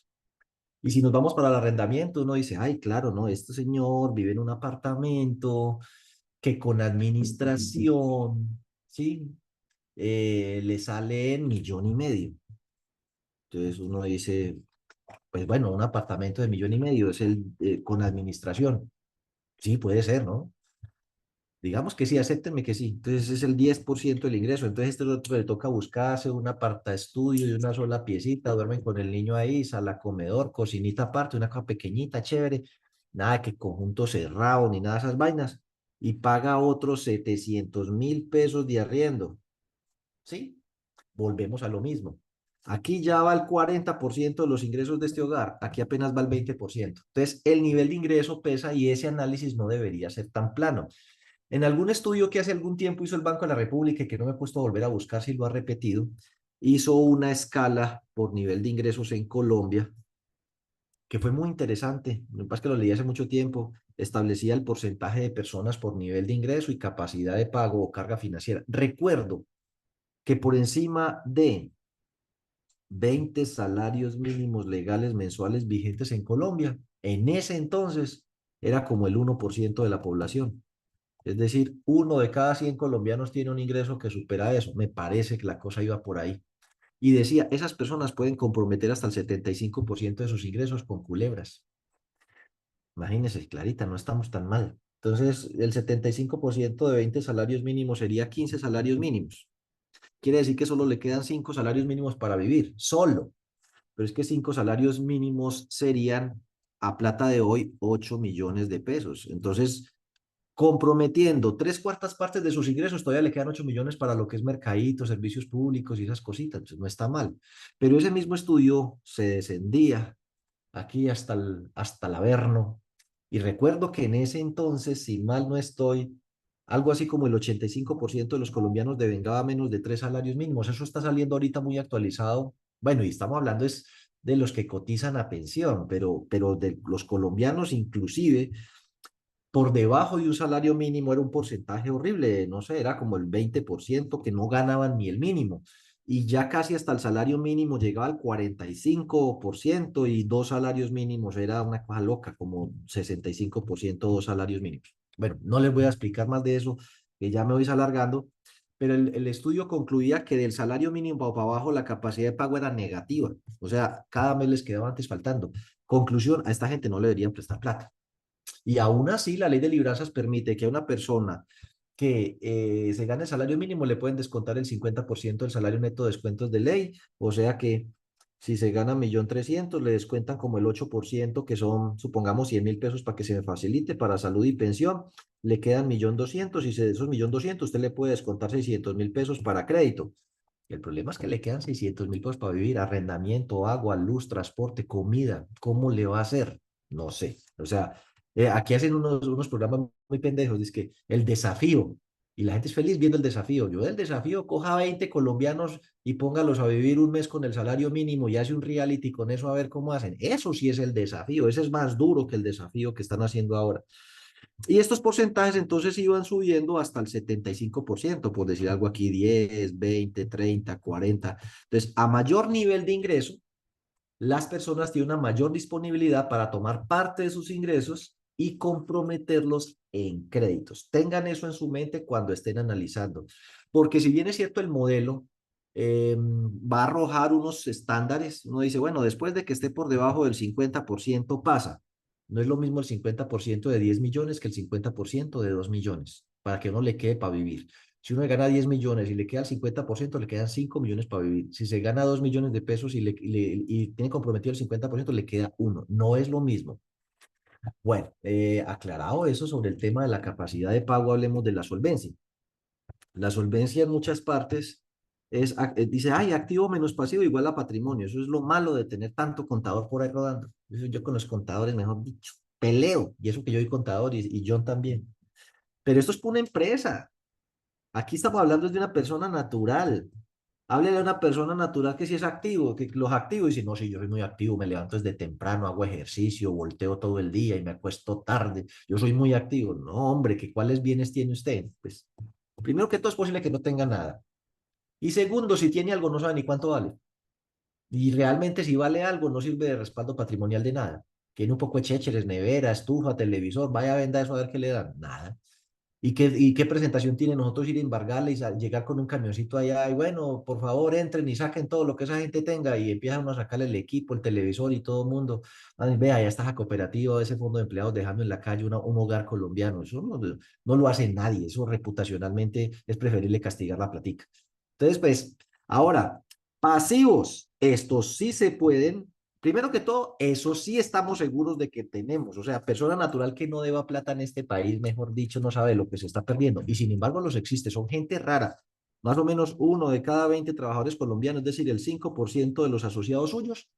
Y si nos vamos para el arrendamiento, uno dice, ay, claro, no, este señor vive en un apartamento que con administración, ¿sí? Le sale en 1.500.000. Entonces uno dice, pues bueno, un apartamento de 1.500.000 es el con administración. Sí, puede ser, ¿no? Digamos que sí, acéptenme que sí. Entonces es el 10% del ingreso. Entonces este otro le toca buscarse un aparta estudio de una sola piecita, duermen con el niño ahí, sala, comedor, cocinita aparte, una cosa pequeñita, chévere. Nada que conjunto cerrado ni nada de esas vainas. Y paga otros 700.000 pesos de arriendo. ¿Sí? Volvemos a lo mismo. Aquí ya va el 40% de los ingresos de este hogar, aquí apenas va el 20%. Entonces, el nivel de ingreso pesa y ese análisis no debería ser tan plano. En algún estudio que hace algún tiempo hizo el Banco de la República, y que no me he puesto a volver a buscar si lo ha repetido, hizo una escala por nivel de ingresos en Colombia, que fue muy interesante. Lo que pasa es que lo leí hace mucho tiempo. Establecía el porcentaje de personas por nivel de ingreso y capacidad de pago o carga financiera. Recuerdo que por encima de 20 salarios mínimos legales mensuales vigentes en Colombia, en ese entonces era como el 1% de la población. Es decir, uno de cada 100 colombianos tiene un ingreso que supera eso. Me parece que la cosa iba por ahí. Y decía, esas personas pueden comprometer hasta el 75% de sus ingresos con culebras. Imagínense, Clarita, no estamos tan mal. Entonces, el 75% de 20 salarios mínimos sería 15 salarios mínimos. Quiere decir que solo le quedan 5 salarios mínimos para vivir, solo. Pero es que 5 salarios mínimos serían, a plata de hoy, 8 millones de pesos. Entonces, comprometiendo 3/4 partes de sus ingresos, todavía le quedan 8 millones para lo que es mercadito, servicios públicos y esas cositas. Entonces, no está mal. Pero ese mismo estudio se descendía aquí hasta el Averno. Y recuerdo que en ese entonces, si mal no estoy, algo así como el 85% de los colombianos devengaba menos de 3 salarios mínimos. Eso está saliendo ahorita muy actualizado. Bueno, y estamos hablando es de los que cotizan a pensión, pero de los colombianos inclusive por debajo de un salario mínimo era un porcentaje horrible, no sé, era como el 20% que no ganaban ni el mínimo. Y ya casi hasta el salario mínimo llegaba al 45% y dos salarios mínimos era una cosa loca, como 65% dos salarios mínimos. Bueno, no les voy a explicar más de eso, que ya me voy alargando, pero el estudio concluía que del salario mínimo para abajo la capacidad de pago era negativa, o sea, cada mes les quedaba antes faltando. Conclusión, a esta gente no le deberían prestar plata. Y aún así, la ley de libranzas permite que a una persona que se gane el salario mínimo le pueden descontar el 50% del salario neto de descuentos de ley. O sea que si se gana 1.300.000, le descuentan como el 8%, que son, supongamos, 100.000 pesos para que se me facilite para salud y pensión. Le quedan 1.200.000 y de esos 1.200.000 usted le puede descontar 600.000 pesos para crédito. El problema es que le quedan 600.000 pesos para vivir, arrendamiento, agua, luz, transporte, comida. ¿Cómo le va a hacer? No sé. O sea, aquí hacen unos programas muy pendejos, dice que el desafío, y la gente es feliz viendo el desafío. Yo del desafío coja 20 colombianos y póngalos a vivir un mes con el salario mínimo y hace un reality con eso a ver cómo hacen. Eso sí es el desafío, ese es más duro que el desafío que están haciendo ahora. Y estos porcentajes entonces iban subiendo hasta el 75%, por decir algo aquí, 10, 20, 30, 40. Entonces, a mayor nivel de ingreso, las personas tienen una mayor disponibilidad para tomar parte de sus ingresos y comprometerlos en créditos. Tengan eso en su mente cuando estén analizando, porque si bien es cierto el modelo va a arrojar unos estándares, uno dice, bueno, después de que esté por debajo del 50% pasa. No es lo mismo el 50% de 10 millones que el 50% de 2 millones, para que uno le quede para vivir. Si uno gana 10 millones y le queda el 50%, le quedan 5 millones para vivir. Si se gana 2 millones de pesos y tiene comprometido el 50%, le queda uno. No es lo mismo. Bueno, aclarado eso sobre el tema de la capacidad de pago, hablemos de la solvencia. La solvencia en muchas partes dice, ay, activo menos pasivo igual a patrimonio. Eso es lo malo de tener tanto contador por ahí rodando. Eso yo con los contadores, mejor dicho, peleo. Y eso que yo soy contador y John también. Pero esto es para una empresa. Aquí estamos hablando de una persona natural. Háblele a una persona natural que sí es activo, que los activos dicen, no, sí, yo soy muy activo, me levanto desde temprano, hago ejercicio, volteo todo el día y me acuesto tarde. Yo soy muy activo. No, hombre, ¿que cuáles bienes tiene usted? Pues, primero que todo es posible que no tenga nada. Y segundo, si tiene algo, no sabe ni cuánto vale. Y realmente si vale algo, no sirve de respaldo patrimonial de nada. Tiene un poco de chécheres, nevera, estufa, televisor, vaya a vender eso a ver qué le dan. Nada. ¿Y qué presentación tiene nosotros ir a embargarle y llegar con un camioncito allá y bueno, por favor entren y saquen todo lo que esa gente tenga y empiezan a sacarle el equipo, el televisor y todo el mundo? Ay, vea, ya está esa cooperativa, ese fondo de empleados dejando en la calle un hogar colombiano. Eso no lo hace nadie, eso reputacionalmente es preferible castigar la platica. Entonces, pues, ahora, pasivos, estos sí se pueden. Primero que todo, eso sí estamos seguros de que tenemos. O sea, persona natural que no deba plata en este país, mejor dicho, no sabe lo que se está perdiendo. Y sin embargo, los existe. Son gente rara. Más o menos 1 de cada 20 trabajadores colombianos, es decir, el 5% de los asociados suyos,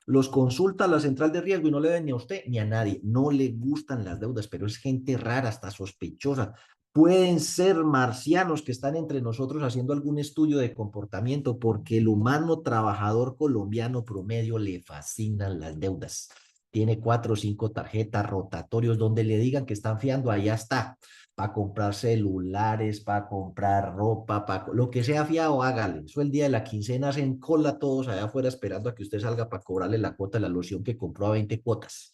los consulta la central de riesgo y no le ven ni a usted ni a nadie. No le gustan las deudas, pero es gente rara, hasta sospechosa. Pueden ser marcianos que están entre nosotros haciendo algún estudio de comportamiento, porque el humano trabajador colombiano promedio le fascinan las deudas. Tiene 4 o 5 tarjetas, rotatorios, donde le digan que están fiando, allá está. Para comprar celulares, para comprar ropa, para lo que sea fiado, hágale. Eso el día de la quincena hacen cola todos allá afuera esperando a que usted salga para cobrarle la cuota de la loción que compró a 20 cuotas.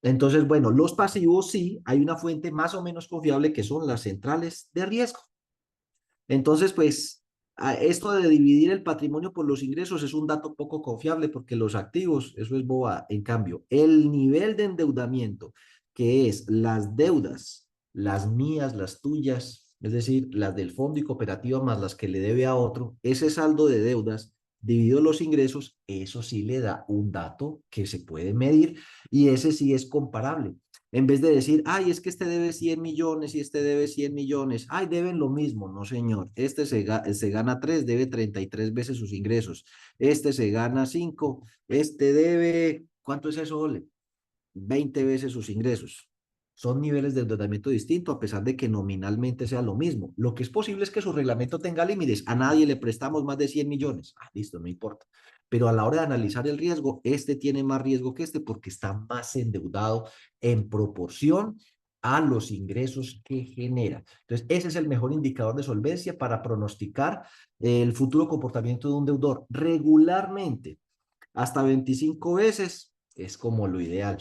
Entonces, bueno, los pasivos sí, hay una fuente más o menos confiable que son las centrales de riesgo. Entonces, pues, esto de dividir el patrimonio por los ingresos es un dato poco confiable porque los activos, eso es boba. En cambio, el nivel de endeudamiento, que es las deudas, las mías, las tuyas, es decir, las del fondo y cooperativa más las que le debe a otro, ese saldo de deudas dividido los ingresos, eso sí le da un dato que se puede medir y ese sí es comparable. En vez de decir, ay, es que este debe 100 millones y este debe 100 millones, ay, deben lo mismo. No, señor. Este se gana 3, debe 33 veces sus ingresos. Este se gana 5, este debe, ¿cuánto es eso, Ole? 20 veces sus ingresos. Son niveles de endeudamiento distintos, a pesar de que nominalmente sea lo mismo. Lo que es posible es que su reglamento tenga límites. A nadie le prestamos más de 100 millones. Ah, listo, no importa. pero a la hora de analizar el riesgo, este tiene más riesgo que este porque está más endeudado en proporción a los ingresos que genera. Entonces, ese es el mejor indicador de solvencia para pronosticar el futuro comportamiento de un deudor. Regularmente, hasta 25 veces es como lo ideal.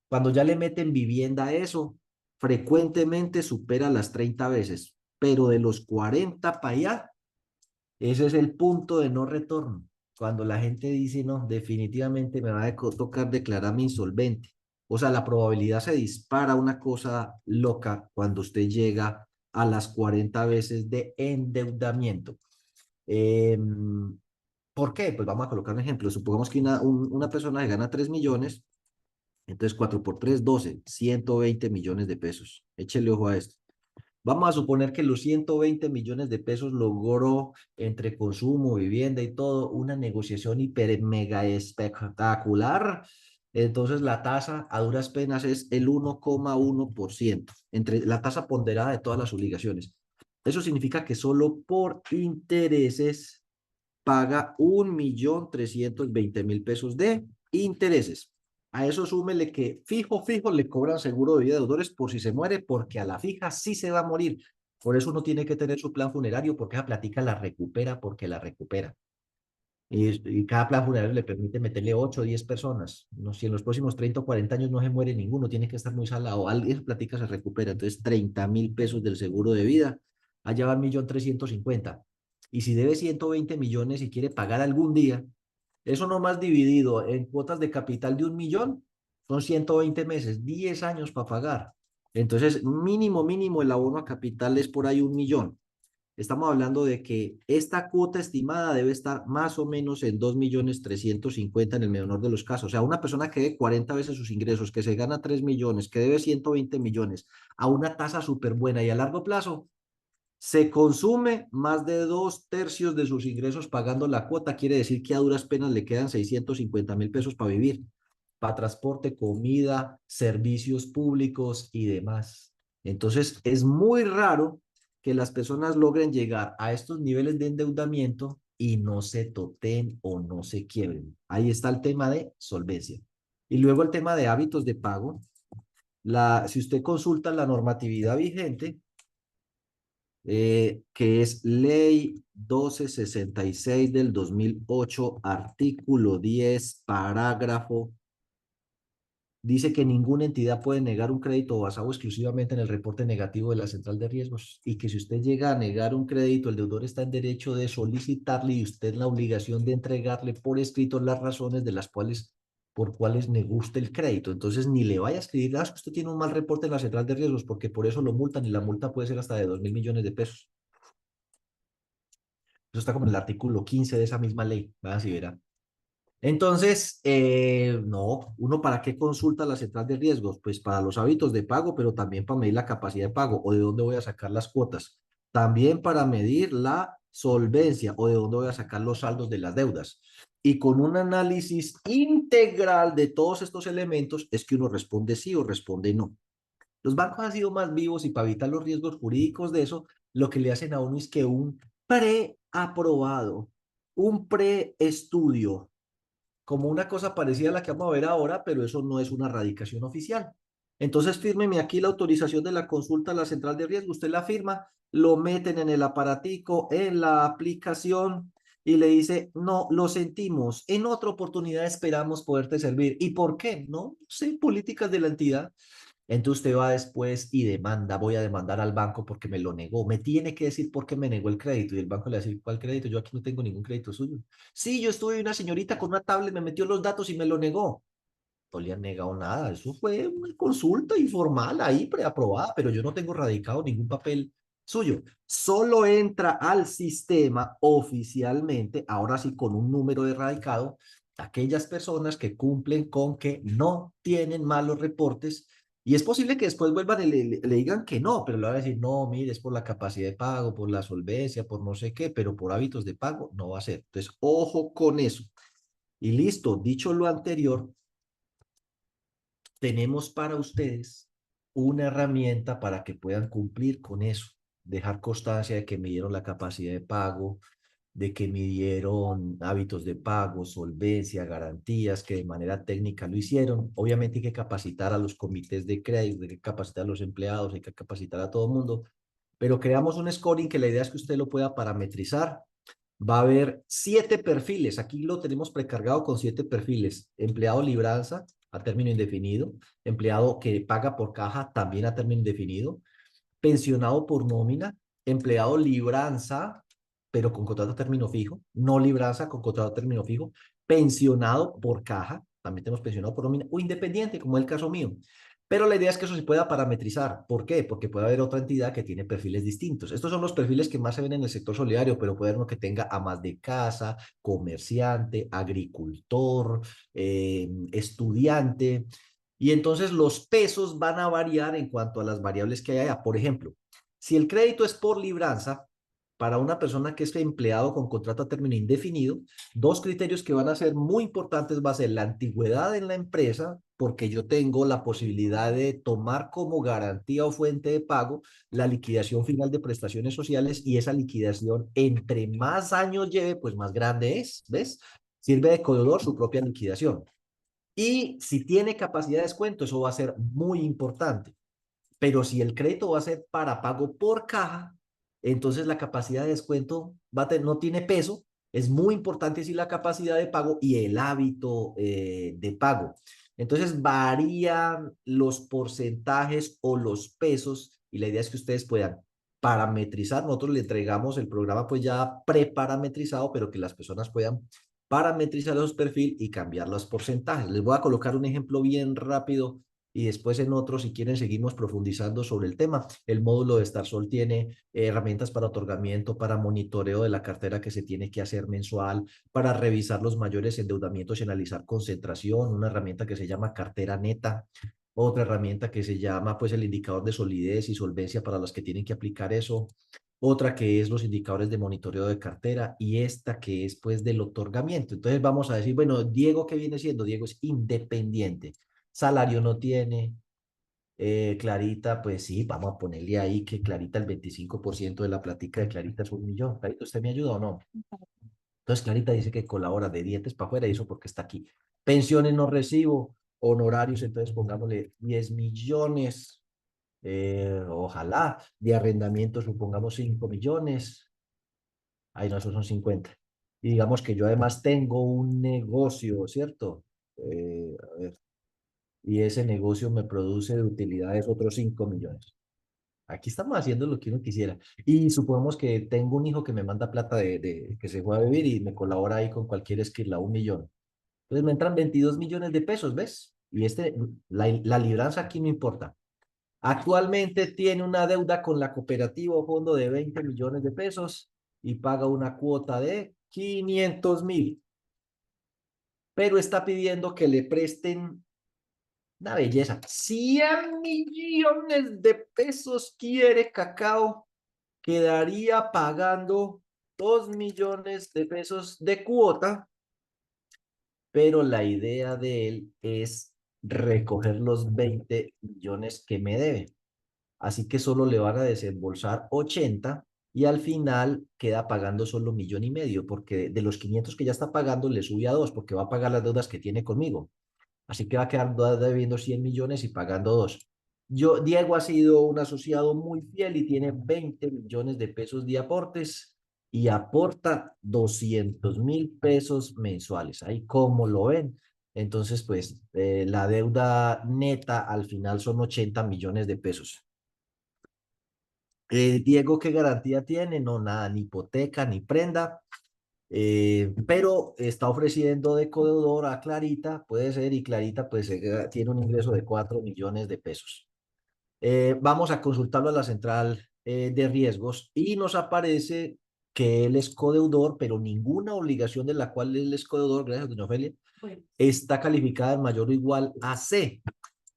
Cuando ya le meten vivienda a eso, frecuentemente supera las 30 veces, pero de los 40 para allá, ese es el punto de no retorno. Cuando la gente dice, no, definitivamente me va a tocar declararme insolvente. O sea, la probabilidad se dispara una cosa loca cuando usted llega a las 40 veces de endeudamiento. Eh, ¿Por qué? Pues vamos a colocar un ejemplo. Supongamos que una persona que gana 3 millones, entonces 4 por 3, 12, 120 millones de pesos. Échele ojo a esto. Vamos a suponer que los 120 millones de pesos logró entre consumo, vivienda y todo una negociación hiper mega espectacular. Entonces la tasa a duras penas es el 1,1%, entre la tasa ponderada de todas las obligaciones. Eso significa que solo por intereses paga 1.320.000 pesos de intereses. A eso súmele que fijo le cobran seguro de vida de deudores por si se muere, porque a la fija sí se va a morir. Por eso uno tiene que tener su plan funerario, porque esa platica la recupera, porque la recupera. Y cada plan funerario le permite meterle 8 o 10 personas. No, si en los próximos 30 o 40 años no se muere ninguno, tiene que estar muy salado. Esa platica se recupera. Entonces, 30.000 pesos del seguro de vida, allá va 1.350.000. Y si debe 120 millones y quiere pagar algún día, eso nomás dividido en cuotas de capital de 1 millón, son 120 meses, 10 años para pagar. Entonces, mínimo el abono a capital es por ahí 1 millón. Estamos hablando de que esta cuota estimada debe estar más o menos en 2.350.000 en el menor de los casos. O sea, una persona que debe 40 veces sus ingresos, que se gana 3 millones, que debe 120 millones a una tasa súper buena y a largo plazo, se consume más de 2/3 de sus ingresos pagando la cuota. Quiere decir que a duras penas le quedan 650.000 pesos para vivir, para transporte, comida, servicios públicos y demás. Entonces, es muy raro que las personas logren llegar a estos niveles de endeudamiento y no se toteen o no se quiebren. Ahí está el tema de solvencia. Y luego el tema de hábitos de pago. Si usted consulta la normatividad vigente, que es Ley 1266 del 2008, artículo 10, parágrafo, dice que ninguna entidad puede negar un crédito basado exclusivamente en el reporte negativo de la central de riesgos y que si usted llega a negar un crédito, el deudor está en derecho de solicitarle y usted en la obligación de entregarle por escrito las razones de las cuales por cuales negó usted el crédito. Entonces, ni le vaya a escribir, que usted tiene un mal reporte en la central de riesgos, porque por eso lo multan y la multa puede ser hasta de 2.000 millones de pesos. Eso está como en el artículo 15 de esa misma ley, así verá. Entonces, no, ¿uno para qué consulta la central de riesgos? Pues para los hábitos de pago, pero también para medir la capacidad de pago o de dónde voy a sacar las cuotas. También para medir la solvencia o de dónde voy a sacar los saldos de las deudas. Y con un análisis integral de todos estos elementos es que uno responde sí o responde no. Los bancos han sido más vivos y para evitar los riesgos jurídicos de eso, lo que le hacen a uno es que un preaprobado, un preestudio, como una cosa parecida a la que vamos a ver ahora, pero eso no es una radicación oficial. Entonces, fírmeme aquí la autorización de la consulta a la central de riesgo. Usted la firma, lo meten en el aparatico, en la aplicación y le dice, no, lo sentimos, en otra oportunidad esperamos poderte servir. ¿Y por qué? No sé, políticas de la entidad. Entonces usted va después y demanda, voy a demandar al banco porque me lo negó. Me tiene que decir por qué me negó el crédito. Y el banco le va a decir, ¿cuál crédito? Yo aquí no tengo ningún crédito suyo. Sí, yo estuve una señorita con una tablet, me metió los datos y me lo negó. No le han negado nada. Eso fue una consulta informal ahí, preaprobada, pero yo no tengo radicado ningún papel suyo. Solo entra al sistema oficialmente, ahora sí con un número de radicado, aquellas personas que cumplen con que no tienen malos reportes y es posible que después vuelvan y le digan que no, pero le van a decir, no, mire, es por la capacidad de pago, por la solvencia, por no sé qué, pero por hábitos de pago no va a ser. Entonces, ojo con eso. Y listo, dicho lo anterior, tenemos para ustedes una herramienta para que puedan cumplir con eso, dejar constancia de que midieron la capacidad de pago, de que midieron hábitos de pago, solvencia, garantías, que de manera técnica lo hicieron. Obviamente hay que capacitar a los comités de crédito, hay que capacitar a los empleados, hay que capacitar a todo el mundo, pero creamos un scoring que la idea es que usted lo pueda parametrizar. Va a haber 7 perfiles, aquí lo tenemos precargado con 7 perfiles: empleado libranza a término indefinido, empleado que paga por caja también a término indefinido, pensionado por nómina, empleado libranza, pero con contrato a término fijo, no libranza con contrato a término fijo, pensionado por caja, también tenemos pensionado por nómina, o independiente, como es el caso mío. Pero la idea es que eso se pueda parametrizar. ¿Por qué? Porque puede haber otra entidad que tiene perfiles distintos. Estos son los perfiles que más se ven en el sector solidario, pero puede haber uno que tenga amas de casa, comerciante, agricultor, estudiante. Y entonces los pesos van a variar en cuanto a las variables que hay allá. Por ejemplo, si el crédito es por libranza, para una persona que es empleado con contrato a término indefinido, dos criterios que van a ser muy importantes va a ser la antigüedad en la empresa, porque yo tengo la posibilidad de tomar como garantía o fuente de pago la liquidación final de prestaciones sociales, y esa liquidación, entre más años lleve, pues más grande es, ¿ves? Sirve de codedor su propia liquidación. Y si tiene capacidad de descuento, eso va a ser muy importante. Pero si el crédito va a ser para pago por caja, entonces la capacidad de descuento no tiene peso. Es muy importante si la capacidad de pago y el hábito de pago. Entonces varían los porcentajes o los pesos, y la idea es que ustedes puedan parametrizar. Nosotros le entregamos el programa pues ya preparametrizado, pero que las personas puedan parametrizar los perfiles y cambiar los porcentajes. Les voy a colocar un ejemplo bien rápido y después en otro, si quieren, seguimos profundizando sobre el tema. El módulo de StarSol tiene herramientas para otorgamiento, para monitoreo de la cartera que se tiene que hacer mensual, para revisar los mayores endeudamientos y analizar concentración, una herramienta que se llama cartera neta, otra herramienta que se llama pues el indicador de solidez y solvencia para los que tienen que aplicar eso, otra que es los indicadores de monitoreo de cartera, y esta que es pues del otorgamiento. Entonces vamos a decir, bueno, Diego, ¿qué viene siendo? Diego es independiente, salario no tiene. Clarita, pues sí, vamos a ponerle ahí que Clarita, el 25% de la platica de Clarita es 1.000.000. Clarita, ¿usted me ayuda o no? Entonces Clarita dice que colabora de dientes para afuera, y eso porque está aquí. Pensiones no recibo, honorarios, entonces pongámosle 10 millones, ojalá. De arrendamiento, supongamos 5 millones. Ay, no, esos son 50. Y digamos que yo además tengo un negocio, ¿cierto? A ver, y ese negocio me produce de utilidades otros 5 millones. Aquí estamos haciendo lo que uno quisiera. Y supongamos que tengo un hijo que me manda plata que se fue a vivir y me colabora ahí con cualquier esquila, 1.000.000. Entonces me entran 22 millones de pesos, ¿ves? Y la libranza aquí no importa. Actualmente tiene una deuda con la cooperativa o fondo de 20 millones de pesos y paga una cuota de 500.000. Pero está pidiendo que le presten una belleza, 100 millones de pesos quiere Cacao. Quedaría pagando 2 millones de pesos de cuota, pero la idea de él es recoger los 20 millones que me debe. Así que solo le van a desembolsar 80 y al final queda pagando solo 1.500.000, porque de los 500 que ya está pagando le sube a 2 porque va a pagar las deudas que tiene conmigo. Así que va a quedar debiendo 100 millones y pagando 2. Diego ha sido un asociado muy fiel y tiene 20 millones de pesos de aportes y aporta 200.000 pesos mensuales. Ahí cómo lo ven. Entonces, pues la deuda neta al final son 80 millones de pesos. Diego, ¿qué garantía tiene? No, nada, ni hipoteca, ni prenda. Pero está ofreciendo de deudor a Clarita, puede ser, y Clarita pues tiene un ingreso de 4 millones de pesos. Vamos a consultarlo a la central de riesgos y nos aparece que él es codeudor, pero ninguna obligación de la cual él es codeudor, gracias, doña Ofelia, está calificada en mayor o igual a C.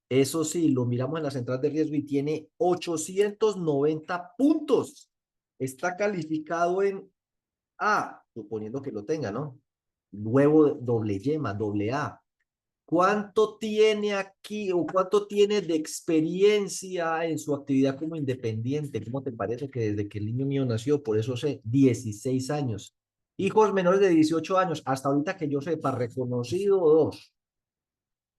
Eso sí, lo miramos en la central de riesgo y tiene 890 puntos. Está calificado en A, suponiendo que lo tenga, ¿no? Huevo doble yema, doble A. ¿Cuánto tiene aquí o cuánto tiene de experiencia en su actividad como independiente? ¿Cómo te parece que desde que el niño mío nació, por eso sé, 16 años? Hijos menores de 18 años, hasta ahorita que yo sepa, reconocido dos.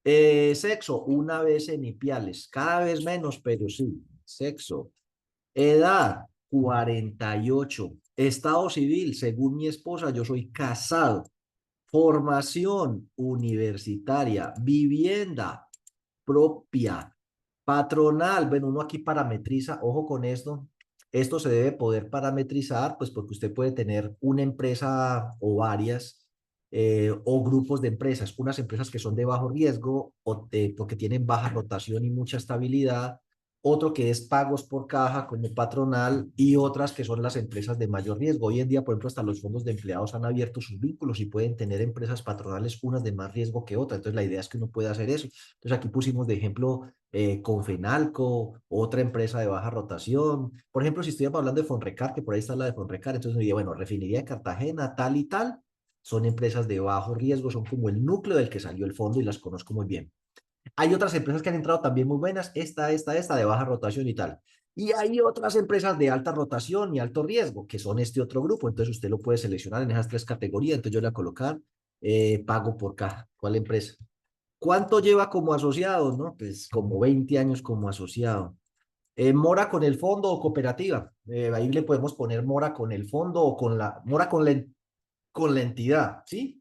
Sexo, una vez en Ipiales, cada vez menos, pero sí, sexo. Edad, 48. Estado civil, según mi esposa, yo soy casado. Formación universitaria, vivienda propia, patronal. Bueno, uno aquí parametriza, ojo con esto. Esto se debe poder parametrizar, pues porque usted puede tener una empresa o varias o grupos de empresas, unas empresas que son de bajo riesgo o porque tienen baja rotación y mucha estabilidad, otro que es pagos por caja como patronal y otras que son las empresas de mayor riesgo. Hoy en día, por ejemplo, hasta los fondos de empleados han abierto sus vínculos y pueden tener empresas patronales unas de más riesgo que otras. Entonces, la idea es que uno pueda hacer eso. Entonces, aquí pusimos de ejemplo Confenalco, otra empresa de baja rotación. Por ejemplo, si estuviéramos hablando de Fonrecar, que por ahí está la de Fonrecar, entonces me diría, bueno, Refinería de Cartagena, tal y tal, son empresas de bajo riesgo, son como el núcleo del que salió el fondo y las conozco muy bien. Hay otras empresas que han entrado también muy buenas, esta de baja rotación y tal. Y hay otras empresas de alta rotación y alto riesgo, que son este otro grupo. Entonces usted lo puede seleccionar en esas tres categorías. Entonces yo le voy a colocar pago por caja. ¿Cuál empresa? ¿Cuánto lleva como asociado? ¿No? Pues como 20 años como asociado. Mora con el fondo o cooperativa. Ahí le podemos poner mora con el fondo o mora con la entidad, ¿sí?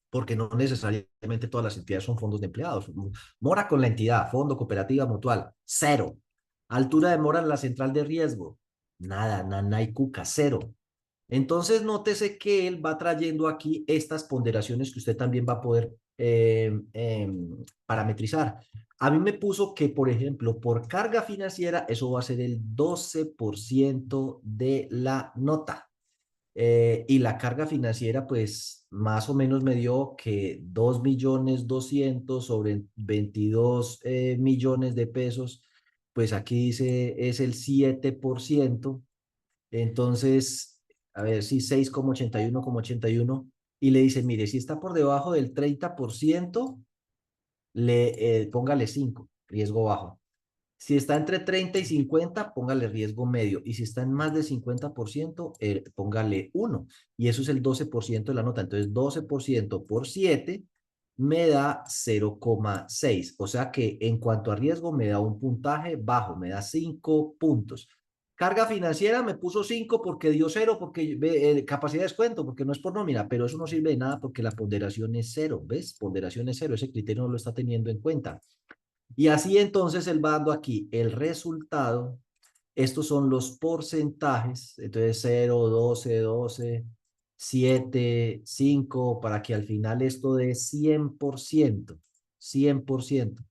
Porque no necesariamente todas las entidades son fondos de empleados. Mora con la entidad, fondo, cooperativa, mutual, cero. Altura de mora en la central de riesgo, nada, nana y cuca, cero. Entonces, nótese que él va trayendo aquí estas ponderaciones que usted también va a poder parametrizar. A mí me puso que, por ejemplo, por carga financiera, eso va a ser el 12% de la nota. Y la carga financiera, pues más o menos me dio que 2.200.000 sobre 22 millones de pesos, pues aquí dice es el 7%. Entonces, a ver si 6,81, y le dice, mire, si está por debajo del 30%, póngale 5 riesgo bajo. Si está entre 30 y 50, póngale riesgo medio. Y si está en más de 50%, póngale 1. Y eso es el 12% de la nota. Entonces, 12% por 7 me da 0,6. O sea que en cuanto a riesgo, me da un puntaje bajo, me da 5 puntos. Carga financiera me puso 5 porque dio 0, porque capacidad de descuento, porque no es por nómina, pero eso no sirve de nada porque la ponderación es 0. ¿Ves? Ponderación es 0. Ese criterio no lo está teniendo en cuenta. Y así entonces él va dando aquí el resultado. Estos son los porcentajes. Entonces 0, 12, 12, 7, 5, para que al final esto dé 100%. 100%.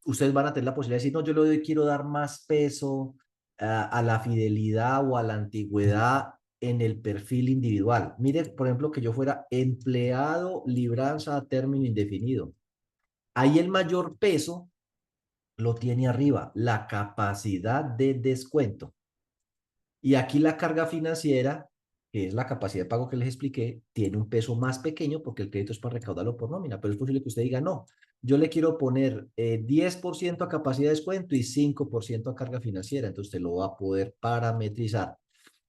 Ustedes van a tener la posibilidad de decir, no, yo le quiero dar más peso a la fidelidad o a la antigüedad en el perfil individual. Mire, por ejemplo, que yo fuera empleado libranza a término indefinido. Ahí el mayor peso lo tiene arriba, la capacidad de descuento. Y aquí la carga financiera, que es la capacidad de pago que les expliqué, tiene un peso más pequeño porque el crédito es para recaudarlo por nómina, pero es posible que usted diga, no, yo le quiero poner 10% a capacidad de descuento y 5% a carga financiera, entonces usted lo va a poder parametrizar.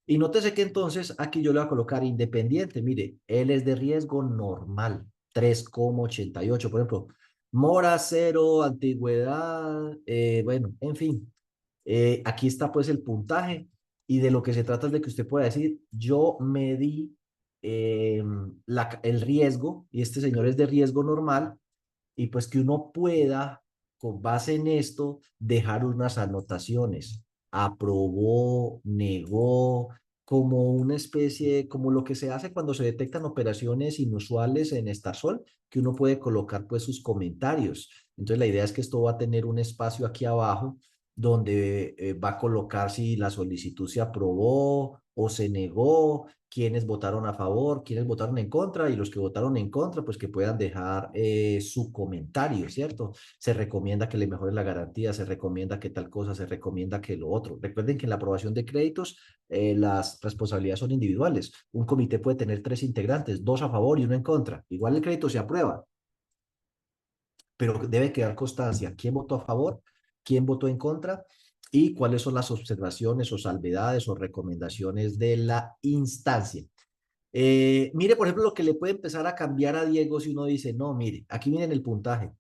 Y nótese que entonces aquí yo le voy a colocar independiente. Mire, él es de riesgo normal, 3,88. Por ejemplo, mora cero, antigüedad, bueno, en fin. Aquí está pues el puntaje y de lo que se trata es de que usted pueda decir, yo medí el riesgo y este señor es de riesgo normal y pues que uno pueda, con base en esto, dejar unas anotaciones. Aprobó, negó, como una especie, como lo que se hace cuando se detectan operaciones inusuales en Estasol, que uno puede colocar pues sus comentarios. Entonces la idea es que esto va a tener un espacio aquí abajo donde va a colocar si la solicitud se aprobó o se negó, quiénes votaron a favor, quiénes votaron en contra y los que votaron en contra, pues que puedan dejar su comentario, ¿cierto? Se recomienda que le mejore la garantía, se recomienda que tal cosa, se recomienda que lo otro. Recuerden que en la aprobación de créditos las responsabilidades son individuales. Un comité puede tener 3 integrantes, 2 a favor y 1 en contra. Igual el crédito se aprueba, pero debe quedar constancia quién votó a favor, quién votó en contra y cuáles son las observaciones o salvedades o recomendaciones de la instancia. Mire, por ejemplo, lo que le puede empezar a cambiar a Diego si uno dice, no, mire, aquí miren el puntaje.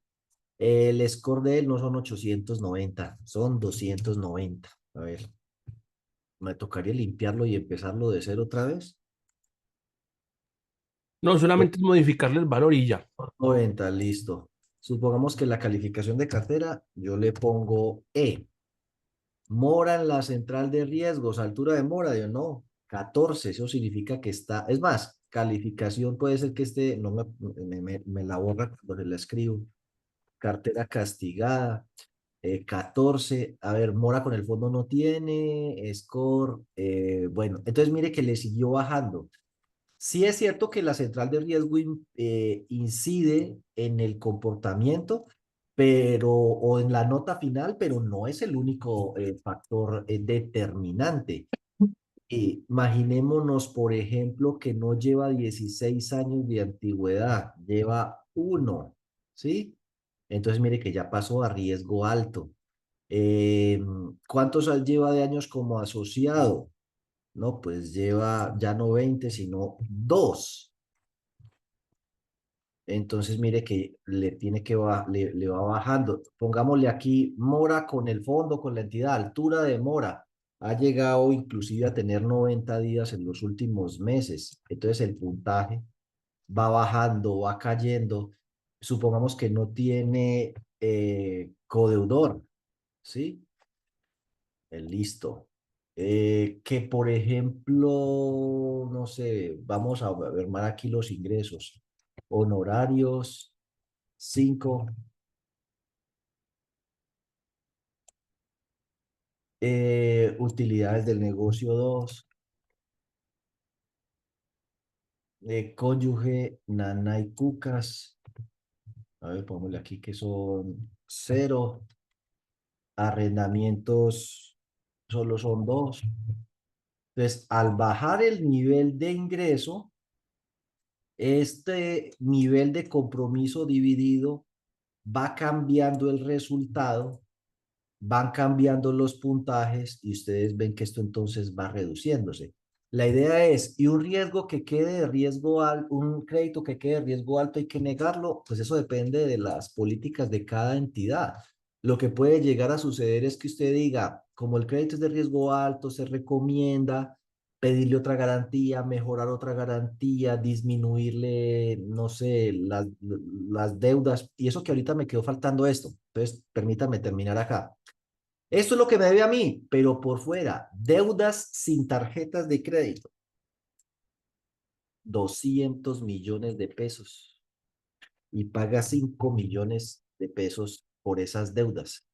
El score de él no son 890, son 290. A ver, me tocaría limpiarlo y empezarlo de cero otra vez. No, solamente es modificarle el valor y ya. 90, listo. Supongamos que la calificación de cartera yo le pongo E. Mora en la central de riesgos, altura de mora, yo no, 14, eso significa que está, es más, calificación puede ser que esté, no me la borra cuando se la escribo, cartera castigada, 14, a ver, mora con el fondo no tiene, score, bueno, entonces mire que le siguió bajando. Sí es cierto que la central de riesgo incide en el comportamiento, pero, o en la nota final, pero no es el único factor determinante. Imaginémonos, por ejemplo, que no lleva 16 años de antigüedad, lleva uno, ¿sí? Entonces, mire que ya pasó a riesgo alto. ¿Cuántos lleva de años como asociado? No, pues lleva ya no 20 sino 2. Entonces, mire que le tiene que le va bajando. Pongámosle aquí mora con el fondo, con la entidad, altura de mora. Ha llegado inclusive a tener 90 días en los últimos meses. Entonces, el puntaje va bajando, va cayendo. Supongamos que no tiene codeudor, ¿sí? Listo. Que por ejemplo, no sé, vamos a ver más aquí los ingresos. Honorarios, 5. Utilidades del negocio, 2. Cónyuge, nanay cucas. A ver, pongámosle aquí que son 0. Arrendamientos solo son 2. Entonces, al bajar el nivel de ingreso, este nivel de compromiso dividido va cambiando el resultado, van cambiando los puntajes y ustedes ven que esto entonces va reduciéndose. La idea es, y un riesgo que quede de riesgo alto, un crédito que quede de riesgo alto, hay que negarlo, pues eso depende de las políticas de cada entidad. Lo que puede llegar a suceder es que usted diga, como el crédito es de riesgo alto, se recomienda pedirle otra garantía, mejorar otra garantía, disminuirle, no sé, las deudas. Y eso que ahorita me quedó faltando esto. Entonces, permítanme terminar acá. Esto es lo que me debe a mí, pero por fuera, deudas sin tarjetas de crédito, 200 millones de pesos y paga 5 millones de pesos por esas deudas.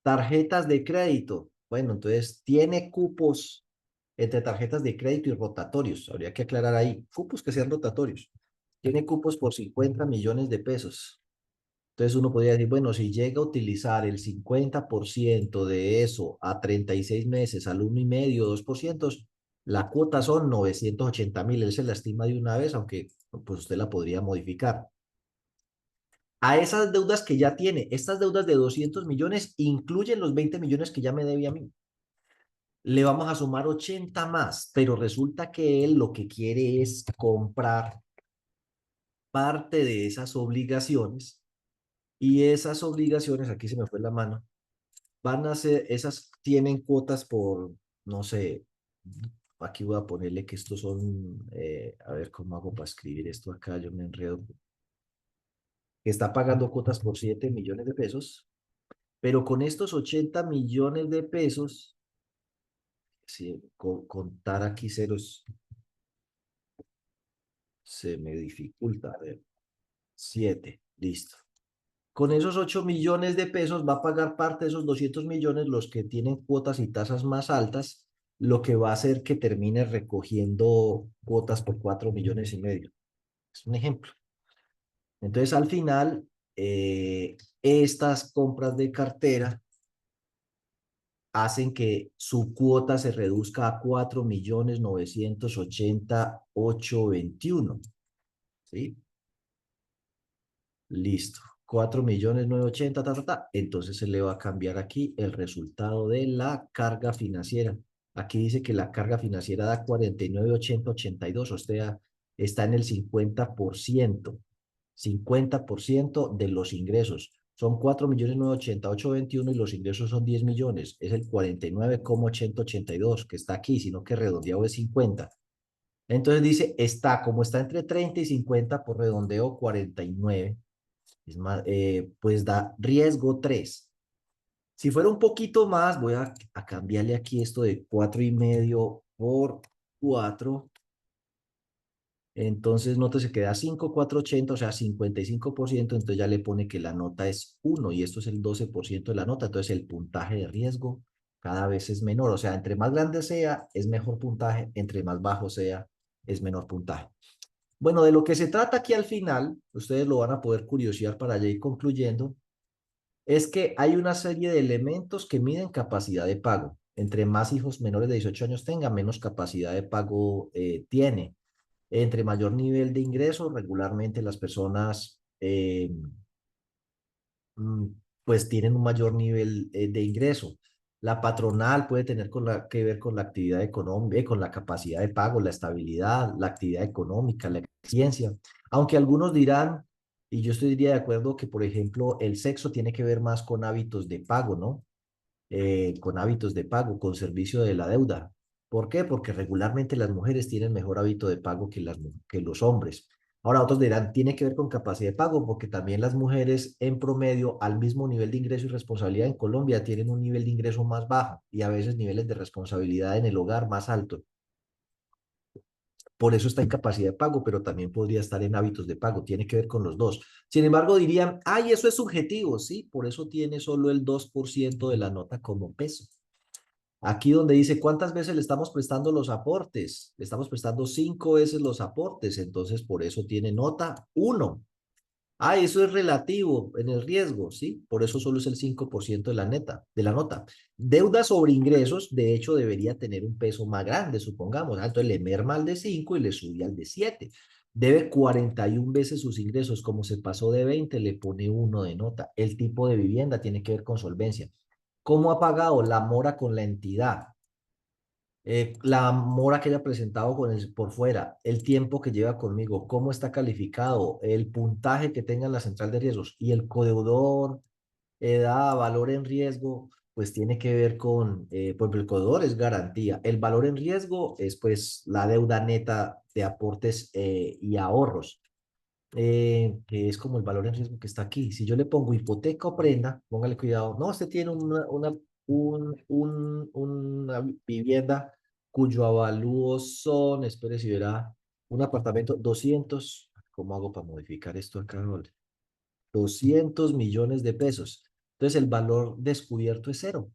Tarjetas de crédito, bueno, entonces tiene cupos entre tarjetas de crédito y rotatorios, habría que aclarar ahí, cupos que sean rotatorios. Tiene cupos por 50 millones de pesos. Entonces uno podría decir, bueno, si llega a utilizar el 50% de eso a 36 meses, al 1,5, 2%, la cuota son 980.000. Él se la estima de una vez, aunque pues usted la podría modificar. A esas deudas que ya tiene, estas deudas de 200 millones incluyen los 20 millones que ya me debe a mí. Le vamos a sumar 80 más, pero resulta que él lo que quiere es comprar parte de esas obligaciones y esas obligaciones, aquí se me fue la mano, van a ser, esas tienen cuotas por, no sé, aquí voy a ponerle que estos son, a ver cómo hago para escribir esto acá, yo me enredo, que está pagando cuotas por 7 millones de pesos, pero con estos 80 millones de pesos, si contar aquí ceros se me dificulta, a ver, 7, listo. Con esos 8 millones de pesos va a pagar parte de esos 200 millones los que tienen cuotas y tasas más altas, lo que va a hacer que termine recogiendo cuotas por 4,5 millones. Es un ejemplo. Entonces, al final, estas compras de cartera hacen que su cuota se reduzca a 4,988,21. ¿Sí? Listo. 4,980,000, ta. Entonces se le va a cambiar aquí el resultado de la carga financiera. Aquí dice que la carga financiera da 49,8082, o sea, está en el 50% de los ingresos. Son 4.988.021 y los ingresos son 10 millones. Es el 49,8082 que está aquí, sino que redondeado es 50. Entonces dice, como está entre 30 y 50, por redondeo 49, es más, pues da riesgo 3. Si fuera un poquito más, voy a cambiarle aquí esto de 4,5 por 4. Entonces, nota se queda 5,480, o sea, 55%. Entonces ya le pone que la nota es 1 y esto es el 12% de la nota. Entonces el puntaje de riesgo cada vez es menor. O sea, entre más grande sea, es mejor puntaje. Entre más bajo sea, es menor puntaje. Bueno, de lo que se trata aquí al final, ustedes lo van a poder curiosear para ya ir concluyendo, es que hay una serie de elementos que miden capacidad de pago. Entre más hijos menores de 18 años tenga, menos capacidad de pago tiene. Entre mayor nivel de ingreso, regularmente las personas mm, pues tienen un mayor nivel de ingreso. La patronal puede tener que ver con la actividad económica, con la capacidad de pago, la estabilidad, la actividad económica, la eficiencia. Aunque algunos dirán, y yo estaría de acuerdo que, por ejemplo, el sexo tiene que ver más con hábitos de pago, ¿no? Con hábitos de pago, con servicio de la deuda. ¿Por qué? Porque regularmente las mujeres tienen mejor hábito de pago que los hombres. Ahora otros dirán, tiene que ver con capacidad de pago, porque también las mujeres en promedio al mismo nivel de ingreso y responsabilidad en Colombia tienen un nivel de ingreso más bajo y a veces niveles de responsabilidad en el hogar más altos. Por eso está en capacidad de pago, pero también podría estar en hábitos de pago. Tiene que ver con los dos. Sin embargo, dirían, ay, eso es subjetivo. Sí, por eso tiene solo el 2% de la nota como peso. Aquí donde dice cuántas veces le estamos prestando los aportes, le estamos prestando 5 veces los aportes, entonces por eso tiene nota 1. Ah, eso es relativo en el riesgo, ¿sí? Por eso solo es el 5% de la nota. Deuda sobre ingresos, de hecho, debería tener un peso más grande, supongamos. Entonces le merma al de 5 y le sube al de 7. Debe 41 veces sus ingresos, como se pasó de 20, le pone 1 de nota. El tipo de vivienda tiene que ver con solvencia. ¿Cómo ha pagado la mora con la entidad? La mora que haya presentado por fuera, el tiempo que lleva conmigo, cómo está calificado, el puntaje que tenga en la central de riesgos y el codeudor, edad, valor en riesgo, pues tiene que ver con, pues el codeudor es garantía. El valor en riesgo es pues la deuda neta de aportes y ahorros, que es como el valor en riesgo que está aquí. Si yo le pongo hipoteca o prenda, póngale cuidado. No, usted tiene una vivienda cuyo avalúo son, espere si verá, un apartamento, 200, ¿cómo hago para modificar esto acá? 200 millones de pesos. Entonces el valor descubierto es cero.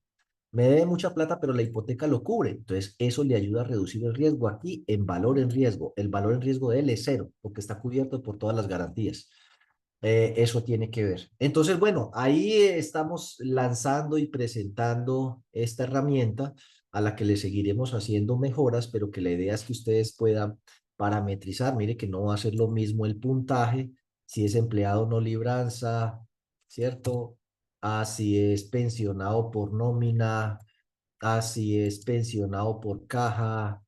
Me debe mucha plata, pero la hipoteca lo cubre. Entonces, eso le ayuda a reducir el riesgo aquí en valor en riesgo. El valor en riesgo de él es cero, porque está cubierto por todas las garantías. Eso tiene que ver. Entonces, bueno, ahí estamos lanzando y presentando esta herramienta a la que le seguiremos haciendo mejoras, pero que la idea es que ustedes puedan parametrizar. Mire que no va a ser lo mismo el puntaje si es empleado no libranza, ¿cierto? Si es pensionado por nómina, si es pensionado por caja,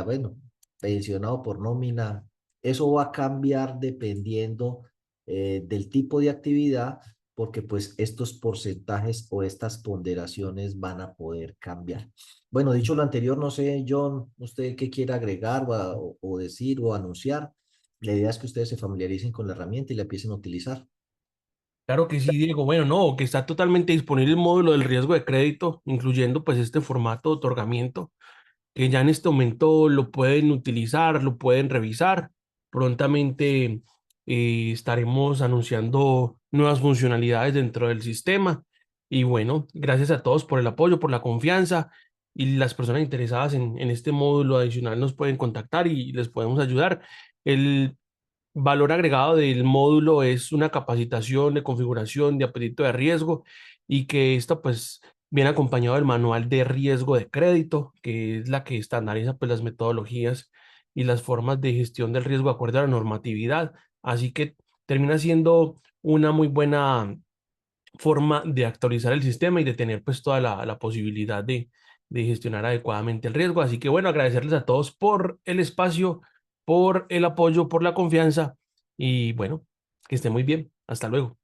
bueno, pensionado por nómina. Eso va a cambiar dependiendo del tipo de actividad, porque pues estos porcentajes o estas ponderaciones van a poder cambiar. Bueno, dicho lo anterior, no sé, John, usted qué quiere agregar o decir o anunciar. La idea es que ustedes se familiaricen con la herramienta y la empiecen a utilizar. Claro que sí, Diego. Bueno, no, que está totalmente disponible el módulo del riesgo de crédito, incluyendo pues este formato de otorgamiento, que ya en este momento lo pueden utilizar, lo pueden revisar. Prontamente estaremos anunciando nuevas funcionalidades dentro del sistema. Y bueno, gracias a todos por el apoyo, por la confianza. Y las personas interesadas en este módulo adicional nos pueden contactar y les podemos ayudar. El valor agregado del módulo es una capacitación de configuración de apetito de riesgo y que esto pues viene acompañado del manual de riesgo de crédito, que es la que estandariza pues las metodologías y las formas de gestión del riesgo de acuerdo a la normatividad. Así que termina siendo una muy buena forma de actualizar el sistema y de tener pues toda la posibilidad de gestionar adecuadamente el riesgo. Así que bueno, agradecerles a todos por el espacio, por el apoyo, por la confianza y bueno, que estén muy bien. Hasta luego.